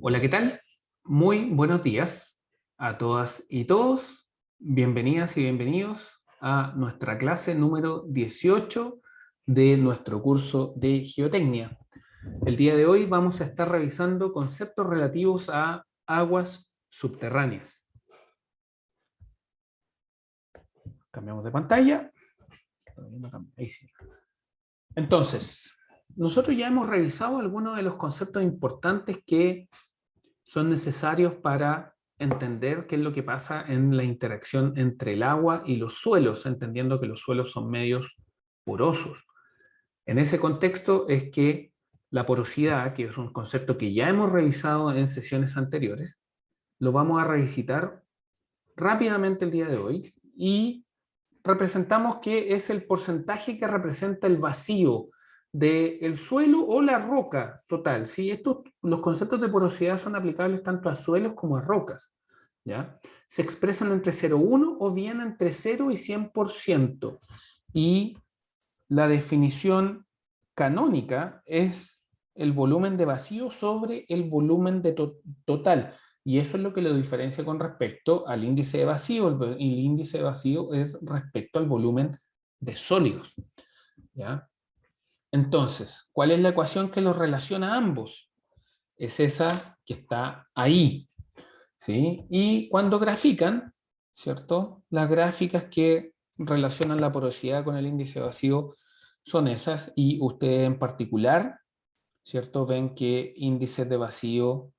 Hola, ¿qué tal? Muy buenos días a todas y todos. Bienvenidas y bienvenidos a nuestra clase número 18 de nuestro curso de Geotecnia. El día de hoy vamos a estar revisando conceptos relativos a aguas subterráneas. Cambiamos de pantalla. Ahí sí. Entonces, nosotros ya hemos revisado algunos de los conceptos importantes que son necesarios para entender qué es lo que pasa en la interacción entre el agua y los suelos, entendiendo que los suelos son medios porosos. En ese contexto es que la porosidad, que es un concepto que ya hemos revisado en sesiones anteriores, lo vamos a revisitar rápidamente el día de hoy y representamos que es el porcentaje que representa el vacío del suelo o la roca total. ¿Sí? Los conceptos de porosidad son aplicables tanto a suelos como a rocas. ¿Ya? Se expresan entre 0,1 o bien entre 0 y 100%. Y la definición canónica es el volumen de vacío sobre el volumen de total. Y eso es lo que lo diferencia con respecto al índice de vacío. El índice de vacío es respecto al volumen de sólidos. ¿Ya? Entonces, ¿cuál es la ecuación que los relaciona a ambos? Es esa que está ahí. ¿Sí? Y cuando grafican, ¿cierto? Las gráficas que relacionan la porosidad con el índice de vacío son esas, y ustedes en particular, ¿cierto? Ven que índices de vacío,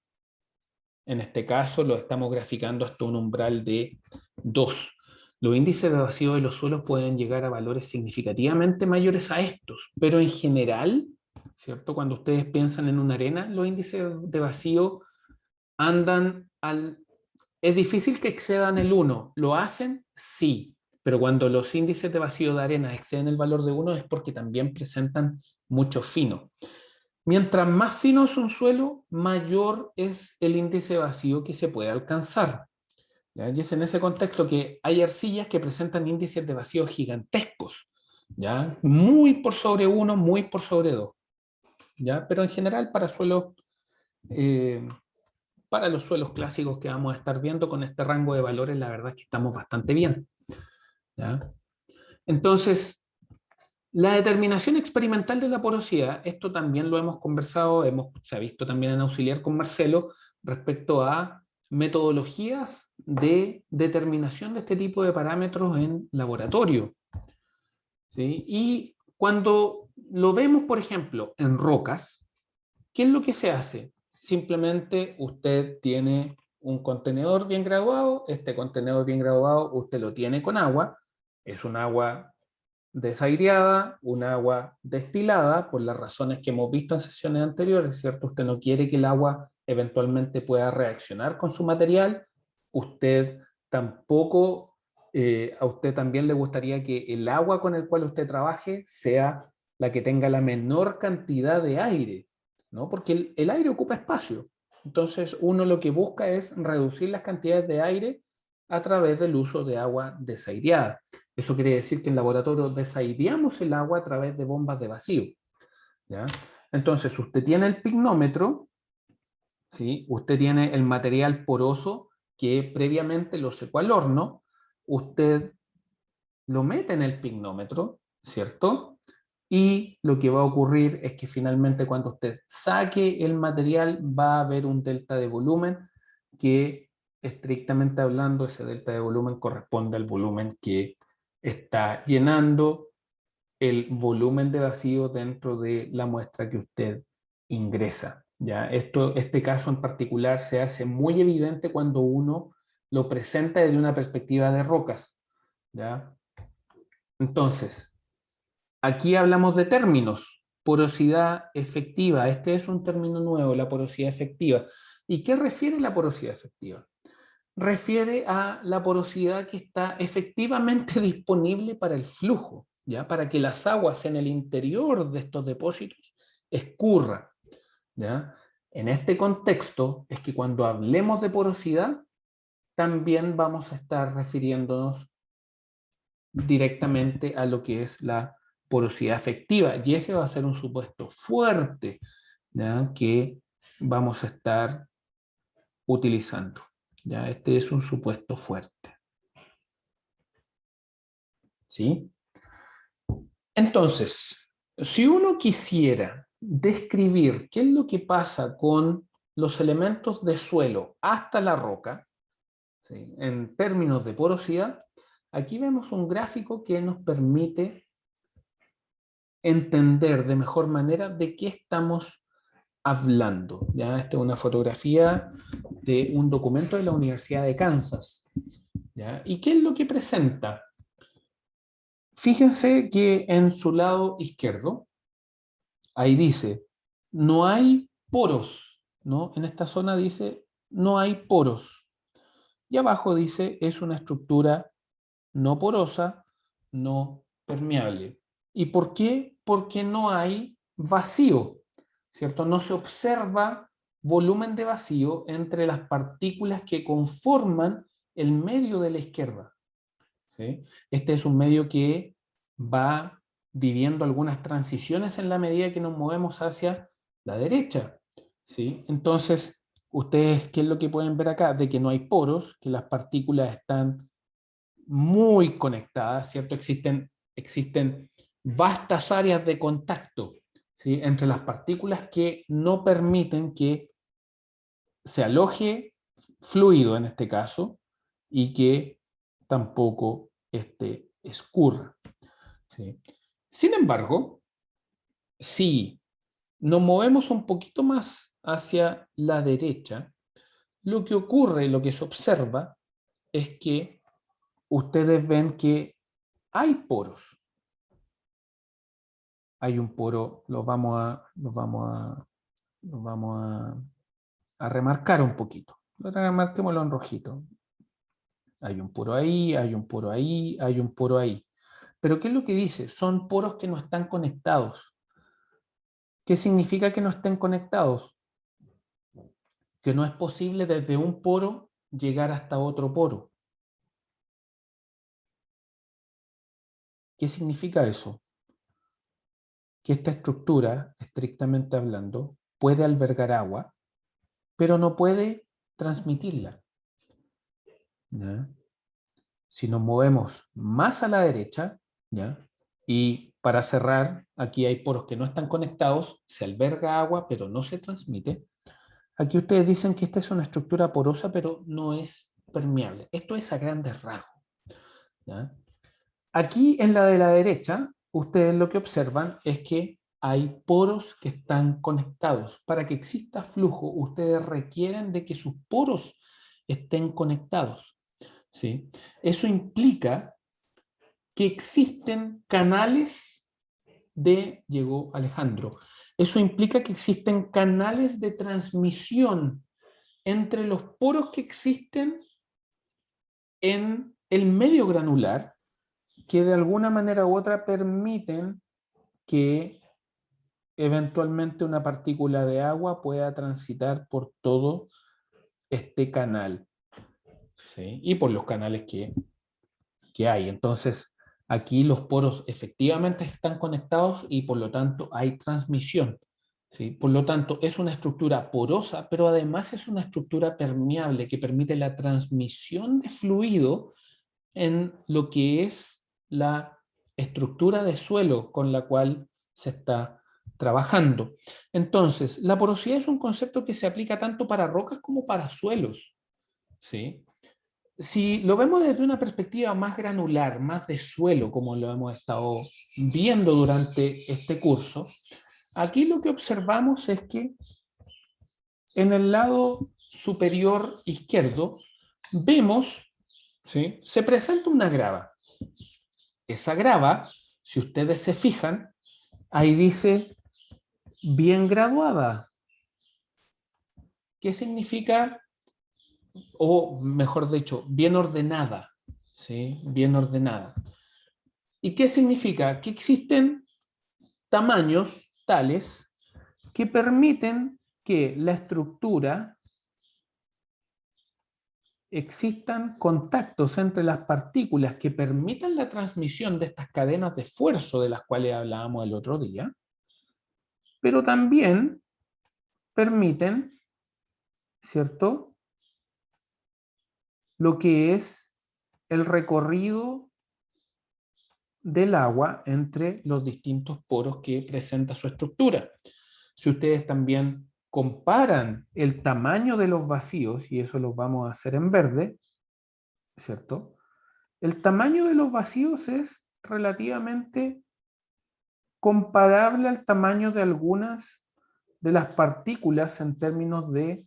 en este caso, lo estamos graficando hasta un umbral de 2. Los índices de vacío de los suelos pueden llegar a valores significativamente mayores a estos, pero en general, ¿cierto? Cuando ustedes piensan en una arena, los índices de vacío andan al... Es difícil que excedan el 1. ¿Lo hacen? Sí. Pero cuando los índices de vacío de arena exceden el valor de 1 es porque también presentan mucho fino. Mientras más fino es un suelo, mayor es el índice de vacío que se puede alcanzar. ¿Ya? Y es en ese contexto que hay arcillas que presentan índices de vacío gigantescos, ¿ya? Muy por sobre 1, muy por sobre 2. ¿Ya? Pero en general eh, para los suelos clásicos que vamos a estar viendo con este rango de valores, la verdad es que estamos bastante bien. ¿Ya? Entonces, la determinación experimental de la porosidad, esto también lo hemos conversado, se ha visto también en auxiliar con Marcelo, respecto a metodologías de determinación de este tipo de parámetros en laboratorio. ¿Sí? Y cuando lo vemos, por ejemplo, en rocas, ¿qué es lo que se hace? Simplemente usted tiene un contenedor bien graduado, este contenedor bien graduado usted lo tiene con agua, es un agua desaireada, un agua destilada, por las razones que hemos visto en sesiones anteriores, ¿cierto? Usted no quiere que el agua eventualmente pueda reaccionar con su material, usted tampoco, a usted también le gustaría que el agua con el cual usted trabaje sea la que tenga la menor cantidad de aire, ¿no? Porque el aire ocupa espacio. Entonces, uno lo que busca es reducir las cantidades de aire a través del uso de agua desaireada. Eso quiere decir que en laboratorio desaireamos el agua a través de bombas de vacío. ¿Ya? Entonces, usted tiene el pignómetro, ¿sí? Usted tiene el material poroso que previamente lo secó al horno, usted lo mete en el pignómetro, ¿cierto? Y lo que va a ocurrir es que finalmente cuando usted saque el material va a haber un delta de volumen que, estrictamente hablando, ese delta de volumen corresponde al volumen que está llenando el volumen de vacío dentro de la muestra que usted ingresa. ¿Ya? Este caso en particular se hace muy evidente cuando uno lo presenta desde una perspectiva de rocas. ¿Ya? Entonces, aquí hablamos de términos. Porosidad efectiva. Este es un término nuevo, la porosidad efectiva. ¿Y qué refiere la porosidad efectiva? Refiere a la porosidad que está efectivamente disponible para el flujo, ¿ya? Para que las aguas en el interior de estos depósitos escurran, ¿ya? En este contexto es que cuando hablemos de porosidad, también vamos a estar refiriéndonos directamente a lo que es la porosidad efectiva, y ese va a ser un supuesto fuerte, ¿ya? Que vamos a estar utilizando. ¿Ya? Este es un supuesto fuerte. ¿Sí? Entonces, si uno quisiera describir qué es lo que pasa con los elementos de suelo hasta la roca, ¿sí?, en términos de porosidad, aquí vemos un gráfico que nos permite entender de mejor manera de qué estamos hablando. ¿Ya? Esta es una fotografía de un documento de la Universidad de Kansas. ¿Ya? ¿Y qué es lo que presenta? Fíjense que en su lado izquierdo, ahí dice, no hay poros, ¿no? En esta zona dice, no hay poros. Y abajo dice, es una estructura no porosa, no permeable. ¿Y por qué? Porque no hay vacío, ¿cierto? No se observa volumen de vacío entre las partículas que conforman el medio de la izquierda, ¿sí? Este es un medio que va viviendo algunas transiciones en la medida que nos movemos hacia la derecha, ¿sí? Entonces, ustedes, ¿qué es lo que pueden ver acá? De que no hay poros, que las partículas están muy conectadas, ¿cierto? Existen vastas áreas de contacto, ¿sí?, entre las partículas que no permiten que se aloje fluido en este caso y que tampoco escurra, ¿sí? Sin embargo, si nos movemos un poquito más hacia la derecha, lo que ocurre, lo que se observa es que ustedes ven que hay poros. Hay un poro, los vamos a remarcar un poquito. Remarquémoslo en rojito. Hay un poro ahí, hay un poro ahí, hay un poro ahí. Pero ¿qué es lo que dice? Son poros que no están conectados. ¿Qué significa que no estén conectados? Que no es posible desde un poro llegar hasta otro poro. ¿Qué significa eso? Que esta estructura, estrictamente hablando, puede albergar agua, pero no puede transmitirla, ¿ya? Si nos movemos más a la derecha, ¿ya? Y para cerrar, aquí hay poros que no están conectados, se alberga agua, pero no se transmite. Aquí ustedes dicen que esta es una estructura porosa, pero no es permeable. Esto es a grandes rasgos, ¿ya? Aquí en la de la derecha, ustedes lo que observan es que hay poros que están conectados. Para que exista flujo, ustedes requieren de que sus poros estén conectados, ¿sí? Eso implica que existen canales llegó Alejandro, eso implica que existen canales de transmisión entre los poros que existen en el medio granular que de alguna manera u otra permiten que eventualmente una partícula de agua pueda transitar por todo este canal, ¿sí? Y por los canales que hay. Entonces, aquí los poros efectivamente están conectados y por lo tanto hay transmisión, ¿sí? Por lo tanto, es una estructura porosa, pero además es una estructura permeable que permite la transmisión de fluido en lo que es la estructura de suelo con la cual se está trabajando. Entonces, la porosidad es un concepto que se aplica tanto para rocas como para suelos, ¿sí? Si lo vemos desde una perspectiva más granular, más de suelo, como lo hemos estado viendo durante este curso, aquí lo que observamos es que en el lado superior izquierdo vemos, ¿sí?, se presenta una grava. Esa grava, si ustedes se fijan, ahí dice bien graduada. ¿Qué significa? O mejor dicho, bien ordenada, ¿sí? Bien ordenada. ¿Y qué significa? Que existen tamaños tales que permiten que la estructura existan contactos entre las partículas que permitan la transmisión de estas cadenas de esfuerzo de las cuales hablábamos el otro día, pero también permiten, ¿cierto?, lo que es el recorrido del agua entre los distintos poros que presenta su estructura. Si ustedes también comparan el tamaño de los vacíos, y eso lo vamos a hacer en verde, ¿cierto? El tamaño de los vacíos es relativamente comparable al tamaño de algunas de las partículas en términos de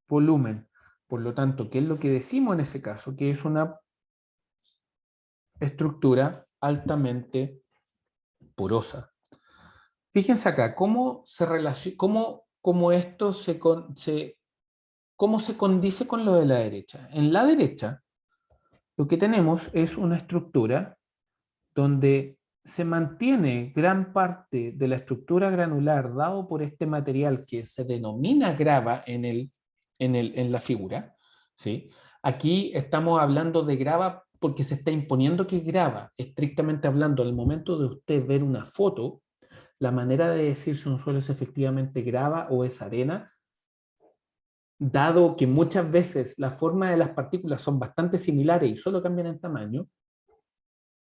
volumen. Por lo tanto, ¿qué es lo que decimos en ese caso? Que es una estructura altamente porosa. Fíjense acá, cómo esto cómo se condice con lo de la derecha. En la derecha, lo que tenemos es una estructura donde se mantiene gran parte de la estructura granular dado por este material que se denomina grava en la figura. ¿Sí? Aquí estamos hablando de grava porque se está imponiendo que grava, estrictamente hablando, al momento de usted ver una foto, la manera de decir si un suelo es efectivamente grava o es arena, dado que muchas veces la forma de las partículas son bastante similares y solo cambian en tamaño,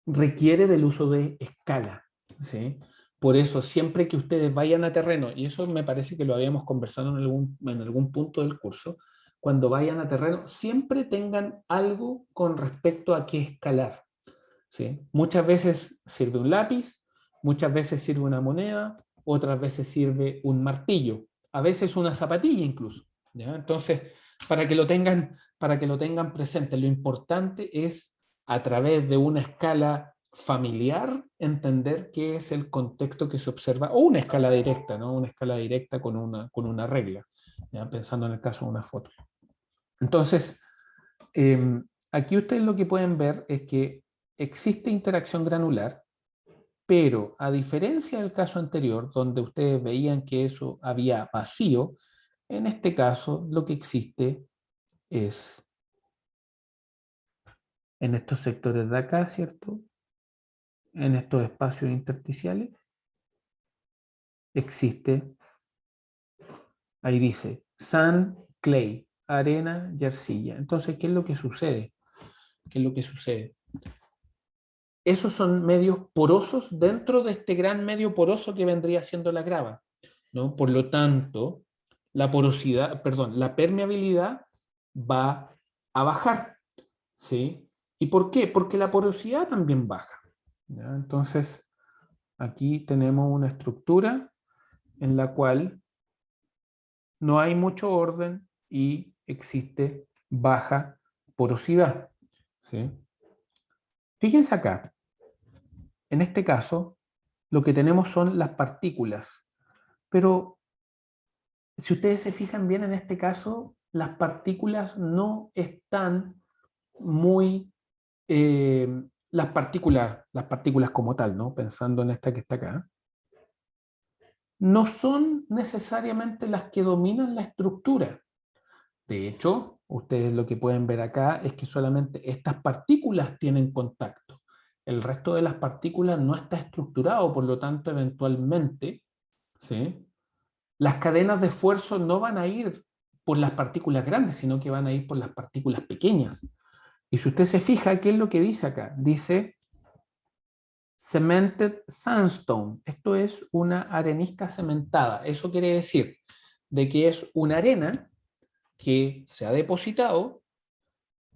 requiere del uso de escala. ¿Sí? Por eso, siempre que ustedes vayan a terreno, y eso me parece que lo habíamos conversado en algún punto del curso, cuando vayan a terreno, siempre tengan algo con respecto a qué escalar. ¿Sí? Muchas veces sirve un lápiz, muchas veces sirve una moneda, otras veces sirve un martillo, a veces una zapatilla incluso. ¿Ya? Entonces, para que lo tengan presente, lo importante es a través de una escala familiar entender qué es el contexto que se observa, o una escala directa, ¿no? Una escala directa con una regla, ¿ya? Pensando en el caso de una foto. Entonces, aquí ustedes lo que pueden ver es que existe interacción granular, pero a diferencia del caso anterior, donde ustedes veían que eso había vacío, en este caso lo que existe es en estos sectores de acá, ¿cierto? En estos espacios intersticiales, existe, ahí dice, sand, clay, arena y arcilla. Entonces, ¿qué es lo que sucede? ¿Qué es lo que sucede? Esos son medios porosos dentro de este gran medio poroso que vendría siendo la grava, ¿no? Por lo tanto, la porosidad, perdón, la permeabilidad va a bajar, ¿sí? ¿Y por qué? Porque la porosidad también baja, ¿ya? Entonces, aquí tenemos una estructura en la cual no hay mucho orden y existe baja porosidad, ¿sí? Fíjense acá, en este caso, lo que tenemos son las partículas, pero si ustedes se fijan bien en este caso, las partículas no están muy, las partículas como tal, ¿no? Pensando en esta que está acá, no son necesariamente las que dominan la estructura. De hecho, ustedes lo que pueden ver acá es que solamente estas partículas tienen contacto. El resto de las partículas no está estructurado, por lo tanto, eventualmente, ¿sí? Las cadenas de esfuerzo no van a ir por las partículas grandes, sino que van a ir por las partículas pequeñas. Y si usted se fija, ¿qué es lo que dice acá? Dice cemented sandstone. Esto es una arenisca cementada. Eso quiere decir de que es una arena que se ha depositado,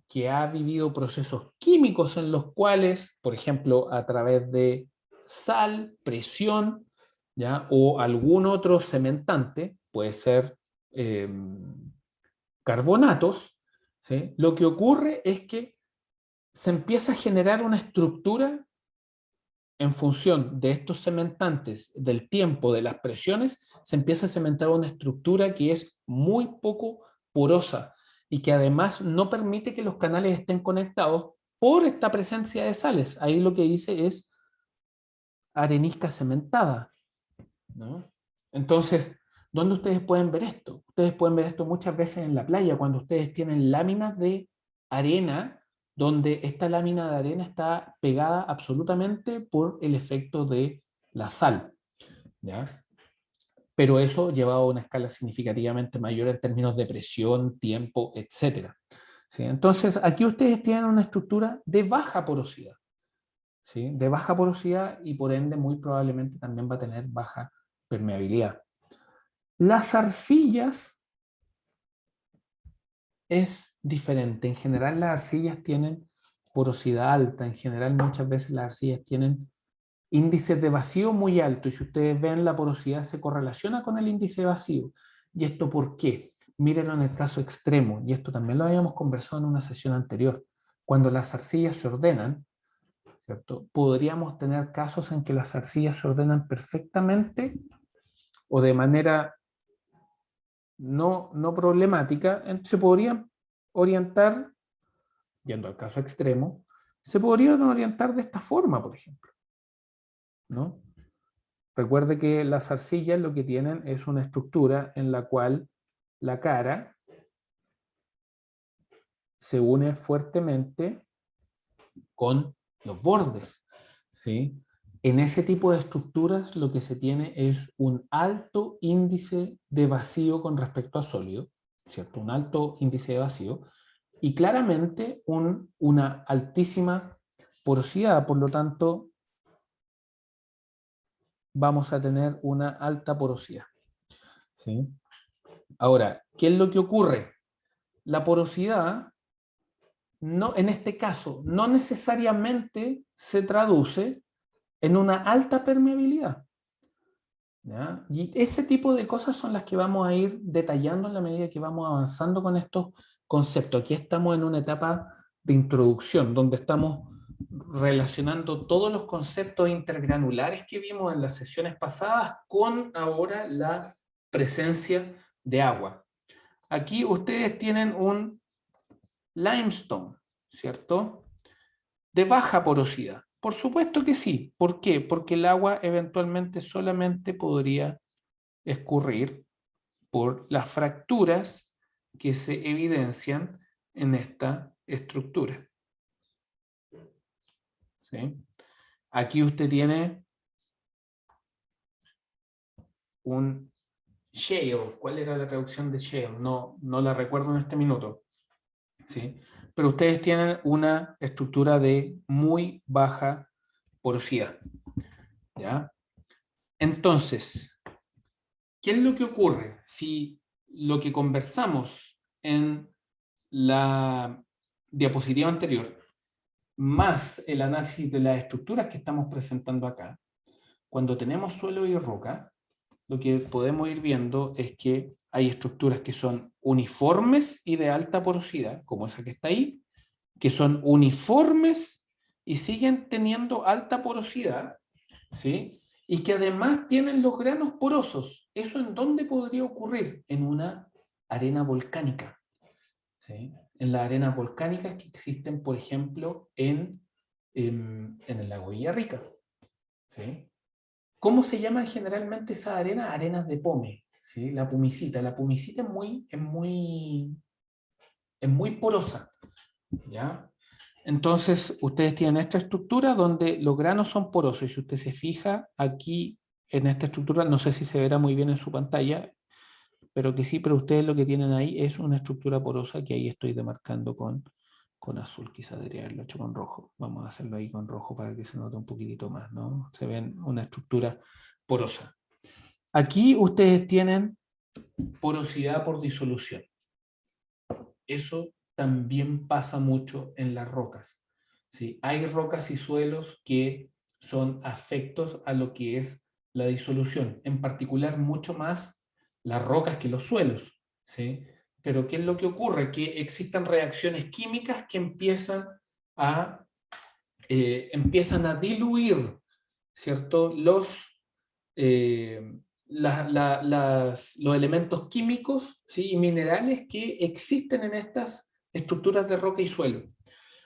que ha vivido procesos químicos en los cuales, por ejemplo, a través de sal, presión, ¿ya? O algún otro cementante, puede ser eh, carbonatos, ¿sí? Lo que ocurre es que se empieza a generar una estructura en función de estos cementantes, del tiempo, de las presiones, se empieza a cementar una estructura que es muy poco porosa y que además no permite que los canales estén conectados por esta presencia de sales. Ahí lo que dice es arenisca cementada, ¿no? Entonces, ¿dónde ustedes pueden ver esto? Ustedes pueden ver esto muchas veces en la playa, cuando ustedes tienen láminas de arena, donde esta lámina de arena está pegada absolutamente por el efecto de la sal, ¿ya? Pero eso llevado a una escala significativamente mayor en términos de presión, tiempo, etcétera, ¿sí? Entonces, aquí ustedes tienen una estructura de baja porosidad, ¿sí? De baja porosidad y por ende muy probablemente también va a tener baja permeabilidad. Las arcillas es diferente. En general las arcillas tienen porosidad alta. En general muchas veces las arcillas tienen índices de vacío muy altos. Y si ustedes ven, la porosidad se correlaciona con el índice de vacío. ¿Y esto por qué? Mírenlo en el caso extremo. Y esto también lo habíamos conversado en una sesión anterior. Cuando las arcillas se ordenan, ¿cierto? Podríamos tener casos en que las arcillas se ordenan perfectamente o de manera no problemática. Se podrían orientar, yendo al caso extremo, se podrían orientar de esta forma, por ejemplo, ¿no? Recuerde que las arcillas lo que tienen es una estructura en la cual la cara se une fuertemente con los bordes, ¿sí? En ese tipo de estructuras lo que se tiene es un alto índice de vacío con respecto a sólido, ¿cierto? Un alto índice de vacío y claramente una altísima porosidad, por lo tanto vamos a tener una alta porosidad, ¿sí? Ahora, ¿qué es lo que ocurre? La porosidad, no, en este caso, no necesariamente se traduce en una alta permeabilidad, ¿ya? Y ese tipo de cosas son las que vamos a ir detallando en la medida que vamos avanzando con estos conceptos. Aquí estamos en una etapa de introducción, donde estamos relacionando todos los conceptos intergranulares que vimos en las sesiones pasadas con ahora la presencia de agua. Aquí ustedes tienen un limestone, ¿cierto? De baja porosidad. Por supuesto que sí. ¿Por qué? Porque el agua eventualmente solamente podría escurrir por las fracturas que se evidencian en esta estructura, ¿sí? Aquí usted tiene un shale. ¿Cuál era la traducción de shale? No la recuerdo en este minuto, ¿sí? Pero ustedes tienen una estructura de muy baja porosidad, ¿ya? Entonces, ¿qué es lo que ocurre si lo que conversamos en la diapositiva anterior, más el análisis de las estructuras que estamos presentando acá, cuando tenemos suelo y roca, lo que podemos ir viendo es que hay estructuras que son uniformes y de alta porosidad, como esa que está ahí, que son uniformes y siguen teniendo alta porosidad, ¿sí? Y que además tienen los granos porosos. ¿Eso en dónde podría ocurrir? En una arena volcánica, ¿sí? En las arenas volcánicas que existen, por ejemplo, en el lago Villarrica, ¿sí? ¿Cómo se llaman generalmente esas arenas? Arenas de pome, ¿sí? La pumicita. La pumicita es muy porosa, ¿ya? Entonces, ustedes tienen esta estructura donde los granos son porosos. Y si usted se fija aquí en esta estructura, no sé si se verá muy bien en su pantalla, pero que sí, pero ustedes lo que tienen ahí es una estructura porosa que ahí estoy demarcando con azul. Quizás debería haberlo hecho con rojo. Vamos a hacerlo ahí con rojo para que se note un poquitito más, ¿no? Se ven una estructura porosa. Aquí ustedes tienen porosidad por disolución. Eso también pasa mucho en las rocas, ¿sí? Hay rocas y suelos que son afectos a lo que es la disolución, en particular mucho más las rocas que los suelos, ¿sí? Pero ¿qué es lo que ocurre? Que existen reacciones químicas que empiezan a diluir, ¿cierto? Los elementos químicos, ¿sí? Y minerales que existen en estas estructuras de roca y suelo.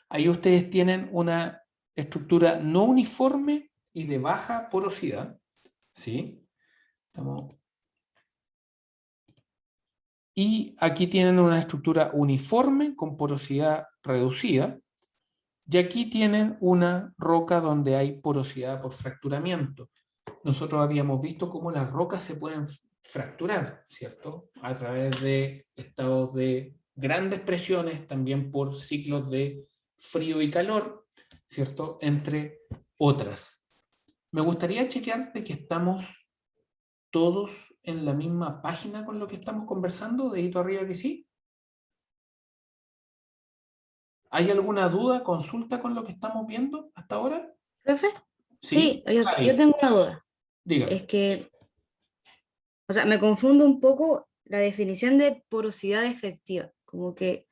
Ahí ustedes tienen una estructura no uniforme y de baja porosidad, ¿sí? Y aquí tienen una estructura uniforme con porosidad reducida. Y aquí tienen una roca donde hay porosidad por fracturamiento. Nosotros habíamos visto cómo las rocas se pueden fracturar, ¿cierto? A través de estados de grandes presiones, también por ciclos de frío y calor, ¿cierto? Entre otras. Me gustaría chequear de que estamos todos en la misma página con lo que estamos conversando, dedito arriba que sí. ¿Hay alguna duda, consulta con lo que estamos viendo hasta ahora? ¿Profe? Sí, Sí, yo Javi, tengo una duda. dígame. Es que, o sea, me confundo un poco la definición de porosidad efectiva. Como que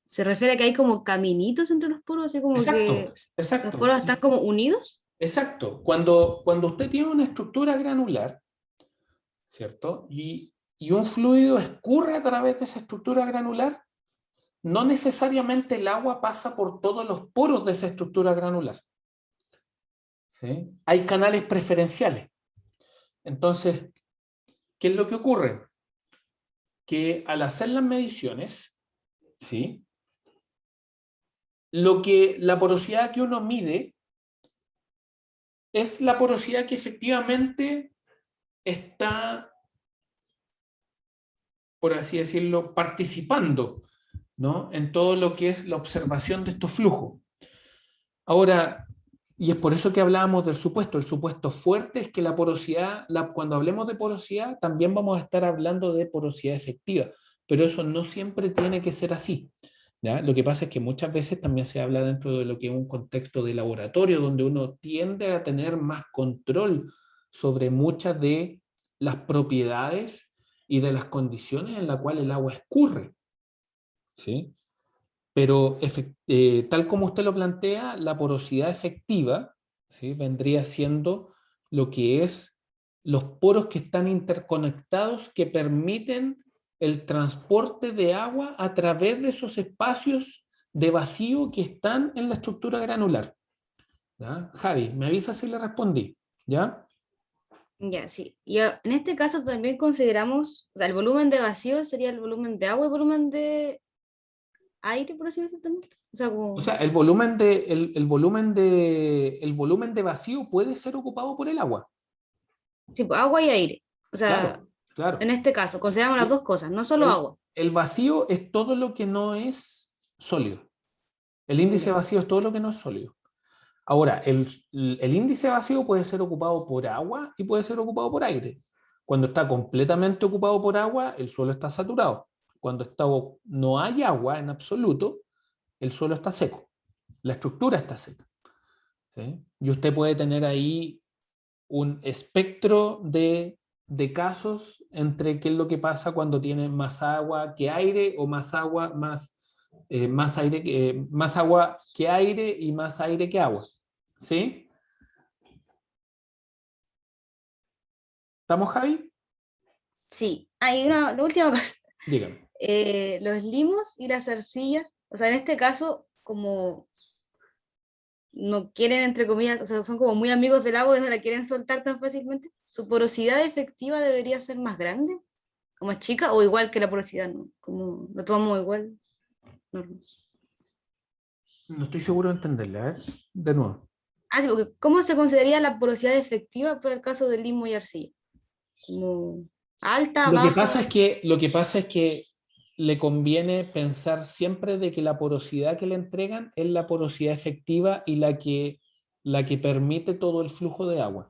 se refiere a que hay como caminitos entre los poros, así como Exacto, que los exacto, poros están como unidos. exacto. Cuando usted tiene una estructura granular, ¿cierto? Y un fluido escurre a través de esa estructura granular, no necesariamente el agua pasa por todos los poros de esa estructura granular. ¿Sí? Hay canales preferenciales. Entonces, ¿qué es lo que ocurre? Que al hacer las mediciones, ¿sí? La porosidad que uno mide es la porosidad que efectivamente está, por así decirlo, participando, ¿no? En todo lo que es la observación de estos flujos. Ahora, y es por eso que hablábamos del supuesto. El supuesto fuerte es que la porosidad, cuando hablemos de porosidad, también vamos a estar hablando de porosidad efectiva, pero eso no siempre tiene que ser así. ¿Ya? Lo que pasa es que muchas veces también se habla dentro de lo que es un contexto de laboratorio, donde uno tiende a tener más control sobre muchas de las propiedades y de las condiciones en las cuales el agua escurre. ¿Sí? Pero tal como usted lo plantea, la porosidad efectiva, ¿sí? Vendría siendo lo que es los poros que están interconectados que permiten el transporte de agua a través de esos espacios de vacío que están en la estructura granular. ¿Ya? Javi, me avisa si le respondí. ¿Ya? Ya, sí. En este caso también consideramos, o sea, el volumen de vacío sería el volumen de agua y volumen de aire, por así decirlo también. O sea, O como, sea, el volumen de vacío puede ser ocupado por el agua. sí, pues, agua y aire. O sea, Claro, claro. en este caso, consideramos las dos cosas, no solo El, agua. el vacío es todo lo que no es sólido. El índice Ya. vacío es todo lo que no es sólido. Ahora, el índice vacío puede ser ocupado por agua y puede ser ocupado por aire. Cuando está completamente ocupado por agua, el suelo está saturado. Cuando no hay agua en absoluto, el suelo está seco. La estructura está seca. ¿Sí? Y usted puede tener ahí un espectro de casos entre qué es lo que pasa cuando tiene más agua que aire o más agua, más aire más agua que aire y más aire que agua. ¿Sí? ¿Estamos, Javi? Sí. Hay la última cosa. Dígame. Los limos y las arcillas, o sea, en este caso, como no quieren, entre comillas, o sea, son como muy amigos del agua y no la quieren soltar tan fácilmente, su porosidad efectiva debería ser más grande o más chica o igual que la porosidad, ¿no? Como lo tomamos igual. No. No estoy seguro de entenderle. A ver, de nuevo. Ah, sí, porque ¿cómo se consideraría la porosidad efectiva para el caso del limo y arcilla? Como alta, baja. Lo que pasa es que le conviene pensar siempre de que la porosidad que le entregan es la porosidad efectiva y la que permite todo el flujo de agua.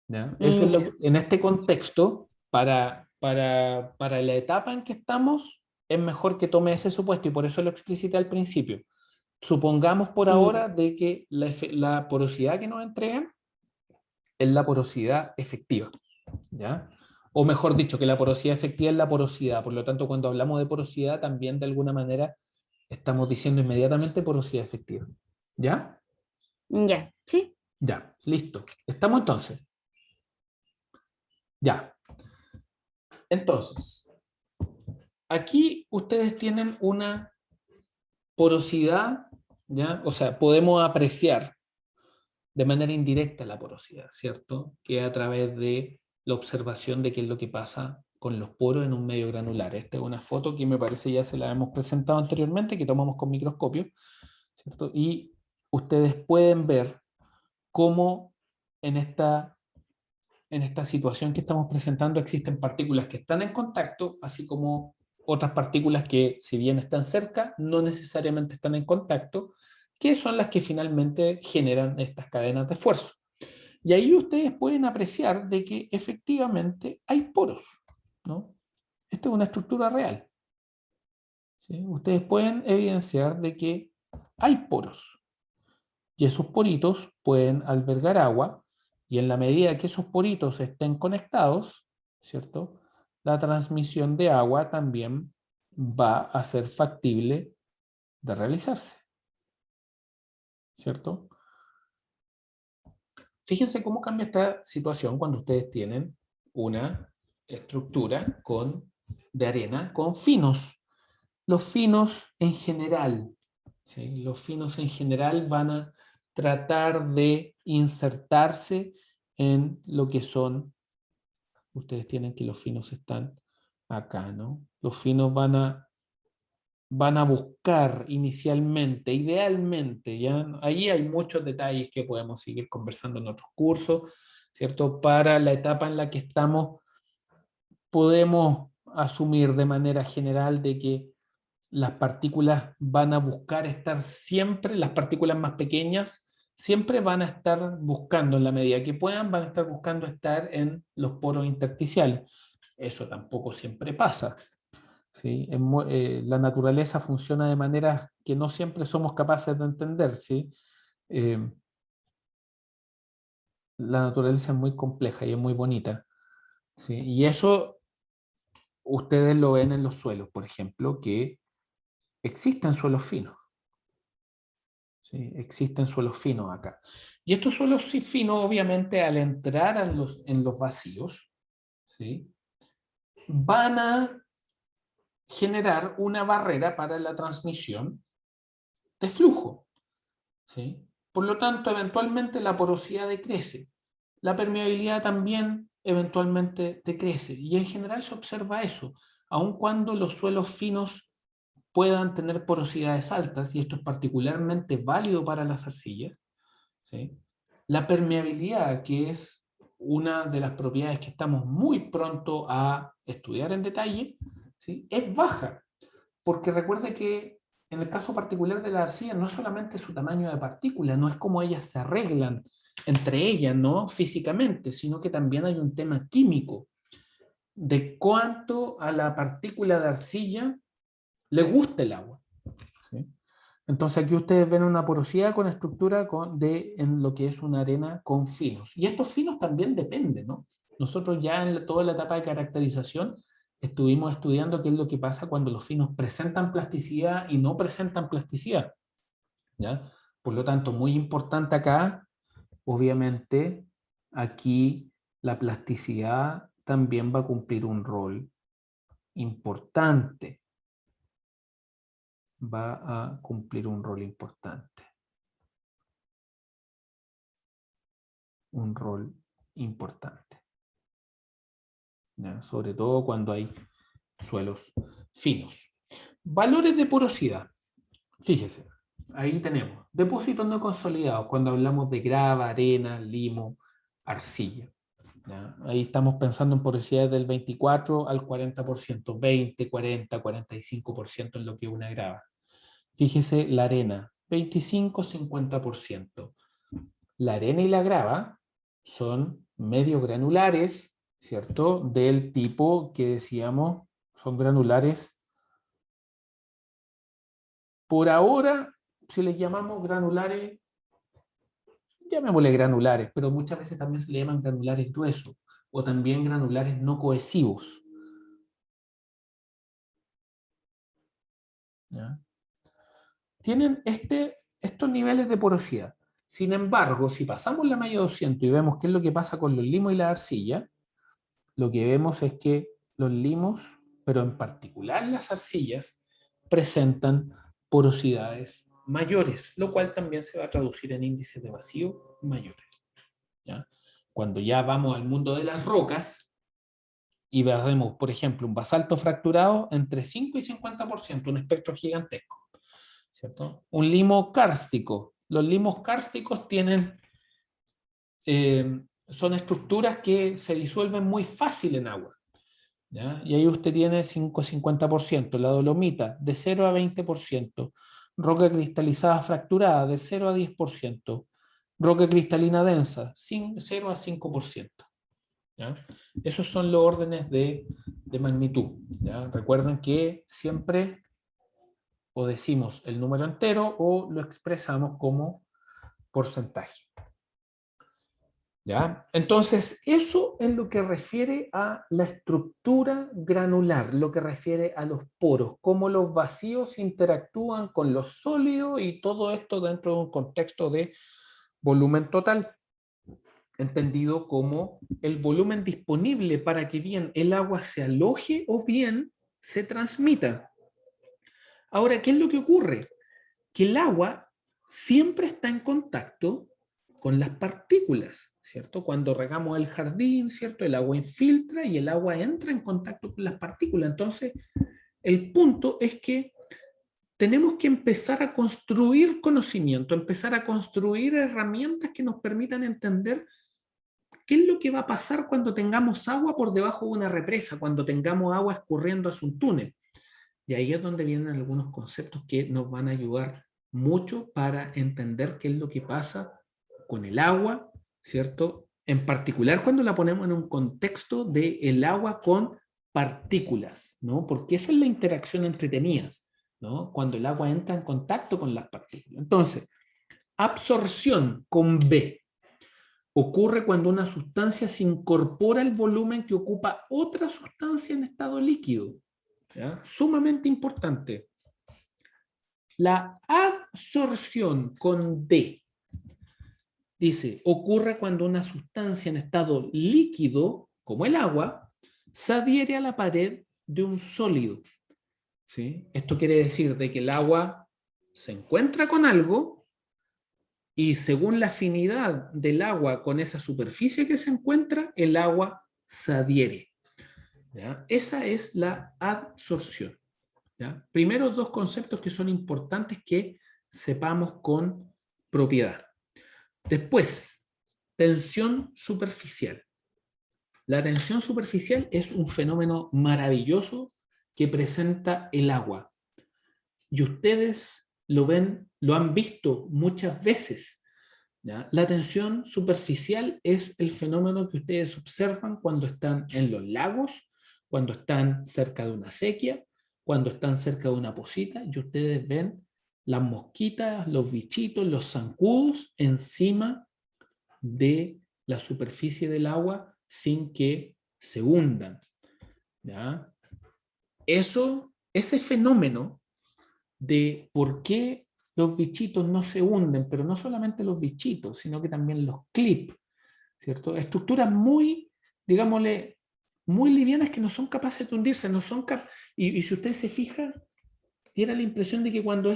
¿Ya? Eso es Ya. en este contexto, para la etapa en que estamos, es mejor que tome ese supuesto y por eso lo explicité al principio. Supongamos por Ya. ahora de que la porosidad que nos entregan es la porosidad efectiva, ¿ya? O mejor dicho, que la porosidad efectiva es la porosidad. Por lo tanto, cuando hablamos de porosidad, también de alguna manera estamos diciendo inmediatamente porosidad efectiva. ¿Ya? Ya, sí. Ya, listo. ¿Estamos entonces? Ya. Entonces, aquí ustedes tienen una porosidad, ¿ya? O sea, podemos apreciar de manera indirecta la porosidad, ¿cierto? Que a través de la observación de qué es lo que pasa con los poros en un medio granular. Esta es una foto que me parece ya se la hemos presentado anteriormente, que tomamos con microscopio, ¿cierto? Y ustedes pueden ver cómo en esta situación que estamos presentando existen partículas que están en contacto, así como otras partículas que, si bien están cerca, no necesariamente están en contacto, que son las que finalmente generan estas cadenas de esfuerzo. Y ahí ustedes pueden apreciar de que efectivamente hay poros, ¿no? Esta es una estructura real. ¿Sí? Ustedes pueden evidenciar de que hay poros. Y esos poritos pueden albergar agua, y en la medida que esos poritos estén conectados, ¿cierto? La transmisión de agua también va a ser factible de realizarse, ¿cierto? Fíjense cómo cambia esta situación cuando ustedes tienen una estructura de arena con finos. Los finos en general, ¿sí? Los finos en general van a tratar de insertarse en lo que son, ustedes tienen que los finos están acá, ¿no? Los finos van a buscar inicialmente, idealmente, ¿ya? Ahí hay muchos detalles que podemos seguir conversando en otros cursos, ¿cierto? Para la etapa en la que estamos, podemos asumir de manera general de que las partículas van a buscar estar siempre, las partículas más pequeñas, siempre van a estar buscando, en la medida que puedan, van a estar buscando estar en los poros intersticiales. Eso tampoco siempre pasa. ¿Sí? La naturaleza funciona de manera que no siempre somos capaces de entender. ¿Sí? Eh, la naturaleza es muy compleja y es muy bonita. ¿Sí? Y eso ustedes lo ven en los suelos, por ejemplo, que existen suelos finos. ¿Sí? Existen suelos finos acá. Y estos suelos finos, obviamente, al entrar en los vacíos, ¿sí? Van a generar una barrera para la transmisión de flujo. ¿Sí? Por lo tanto, eventualmente la porosidad decrece. La permeabilidad también eventualmente decrece. Y en general se observa eso, aun cuando los suelos finos puedan tener porosidades altas, y esto es particularmente válido para las arcillas, ¿sí? La permeabilidad, que es una de las propiedades que estamos muy pronto a estudiar en detalle, ¿sí? Es baja, porque recuerde que en el caso particular de la arcilla no es solamente su tamaño de partícula, no es como ellas se arreglan entre ellas, ¿no? Físicamente, sino que también hay un tema químico de cuánto a la partícula de arcilla le gusta el agua. ¿Sí? Entonces aquí ustedes ven una porosidad con estructura en lo que es una arena con finos. Y estos finos también dependen, ¿no? Nosotros ya en toda la etapa de caracterización estuvimos estudiando qué es lo que pasa cuando los finos presentan plasticidad y no presentan plasticidad, ¿ya? Por lo tanto, muy importante acá, obviamente, aquí la plasticidad también va a cumplir un rol importante. Va a cumplir un rol importante. Un rol importante. ¿Ya? Sobre todo cuando hay suelos finos. Valores de porosidad. Fíjese, ahí tenemos depósitos no consolidados cuando hablamos de grava, arena, limo, arcilla. ¿Ya? Ahí estamos pensando en porosidades del 24 al 40%, 20, 40, 45% en lo que es una grava. Fíjese la arena, 25-50%. La arena y la grava son medio granulares, ¿cierto? Del tipo que decíamos, son granulares. Por ahora, si les llamamos granulares, llamémosle granulares, pero muchas veces también se le llaman granulares gruesos o también granulares no cohesivos. ¿Ya? Tienen estos niveles de porosidad. Sin embargo, si pasamos la malla 200 y vemos qué es lo que pasa con los limos y la arcilla, lo que vemos es que los limos, pero en particular las arcillas, presentan porosidades mayores, lo cual también se va a traducir en índices de vacío mayores. ¿Ya? Cuando ya vamos al mundo de las rocas y vemos, por ejemplo, un basalto fracturado entre 5 y 50%, un espectro gigantesco, ¿cierto? Un limo kárstico. Los limos kársticos son estructuras que se disuelven muy fácil en agua. ¿ya? Y ahí usted tiene 5-50%, la dolomita de 0 a 20%, roca cristalizada fracturada de 0 a 10%, roca cristalina densa 0 a 5%. ¿Ya? Esos son los órdenes de magnitud. ¿Ya? Recuerden que siempre o decimos el número entero o lo expresamos como porcentaje. ¿Ya? Entonces, eso es lo que refiere a la estructura granular, lo que refiere a los poros, cómo los vacíos interactúan con los sólidos y todo esto dentro de un contexto de volumen total, entendido como el volumen disponible para que bien el agua se aloje o bien se transmita. Ahora, ¿qué es lo que ocurre? Que el agua siempre está en contacto con las partículas, ¿cierto? Cuando regamos el jardín, ¿cierto? El agua infiltra y el agua entra en contacto con las partículas. Entonces, el punto es que tenemos que empezar a construir conocimiento, empezar a construir herramientas que nos permitan entender qué es lo que va a pasar cuando tengamos agua por debajo de una represa, cuando tengamos agua escurriendo hacia un túnel. Y ahí es donde vienen algunos conceptos que nos van a ayudar mucho para entender qué es lo que pasa con el agua, ¿cierto? En particular cuando la ponemos en un contexto de el agua con partículas, ¿no? Porque esa es la interacción entretenida, ¿no? Cuando el agua entra en contacto con las partículas. Entonces, absorción con B ocurre cuando una sustancia se incorpora al volumen que ocupa otra sustancia en estado líquido. ¿Ya? Sumamente importante. La absorción con D dice, ocurre cuando una sustancia en estado líquido, como el agua, se adhiere a la pared de un sólido. ¿Sí? Esto quiere decir de que el agua se encuentra con algo y según la afinidad del agua con esa superficie que se encuentra, el agua se adhiere. ¿Ya? Esa es la absorción. ¿Ya? Primero, dos conceptos que son importantes que sepamos con propiedad. Después, tensión superficial. La tensión superficial es un fenómeno maravilloso que presenta el agua. Y ustedes lo ven, lo han visto muchas veces. ¿Ya? La tensión superficial es el fenómeno que ustedes observan cuando están en los lagos, cuando están cerca de una sequía, cuando están cerca de una pocita, y ustedes ven las mosquitas, los bichitos, los zancudos encima de la superficie del agua sin que se hundan. ¿Ya? Ese fenómeno de por qué los bichitos no se hunden, pero no solamente los bichitos, sino que también los clips, ¿cierto? Estructuras muy, digámosle, muy livianas que no son capaces de hundirse, no son y si usted se fija, diera la impresión de que cuando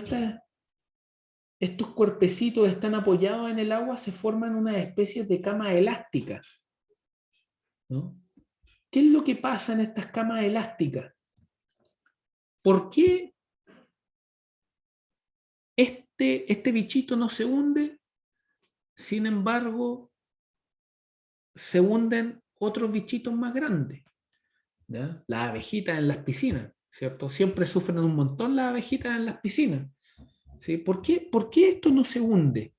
estos cuerpecitos están apoyados en el agua, se forman una especie de cama elástica, ¿no? ¿Qué es lo que pasa en estas camas elásticas? ¿Por qué este bichito no se hunde? Sin embargo, se hunden otros bichitos más grandes. ¿Ya? Las abejitas en las piscinas, ¿cierto? Siempre sufren un montón las abejitas en las piscinas. ¿Sí? ¿Por qué esto no se hunde?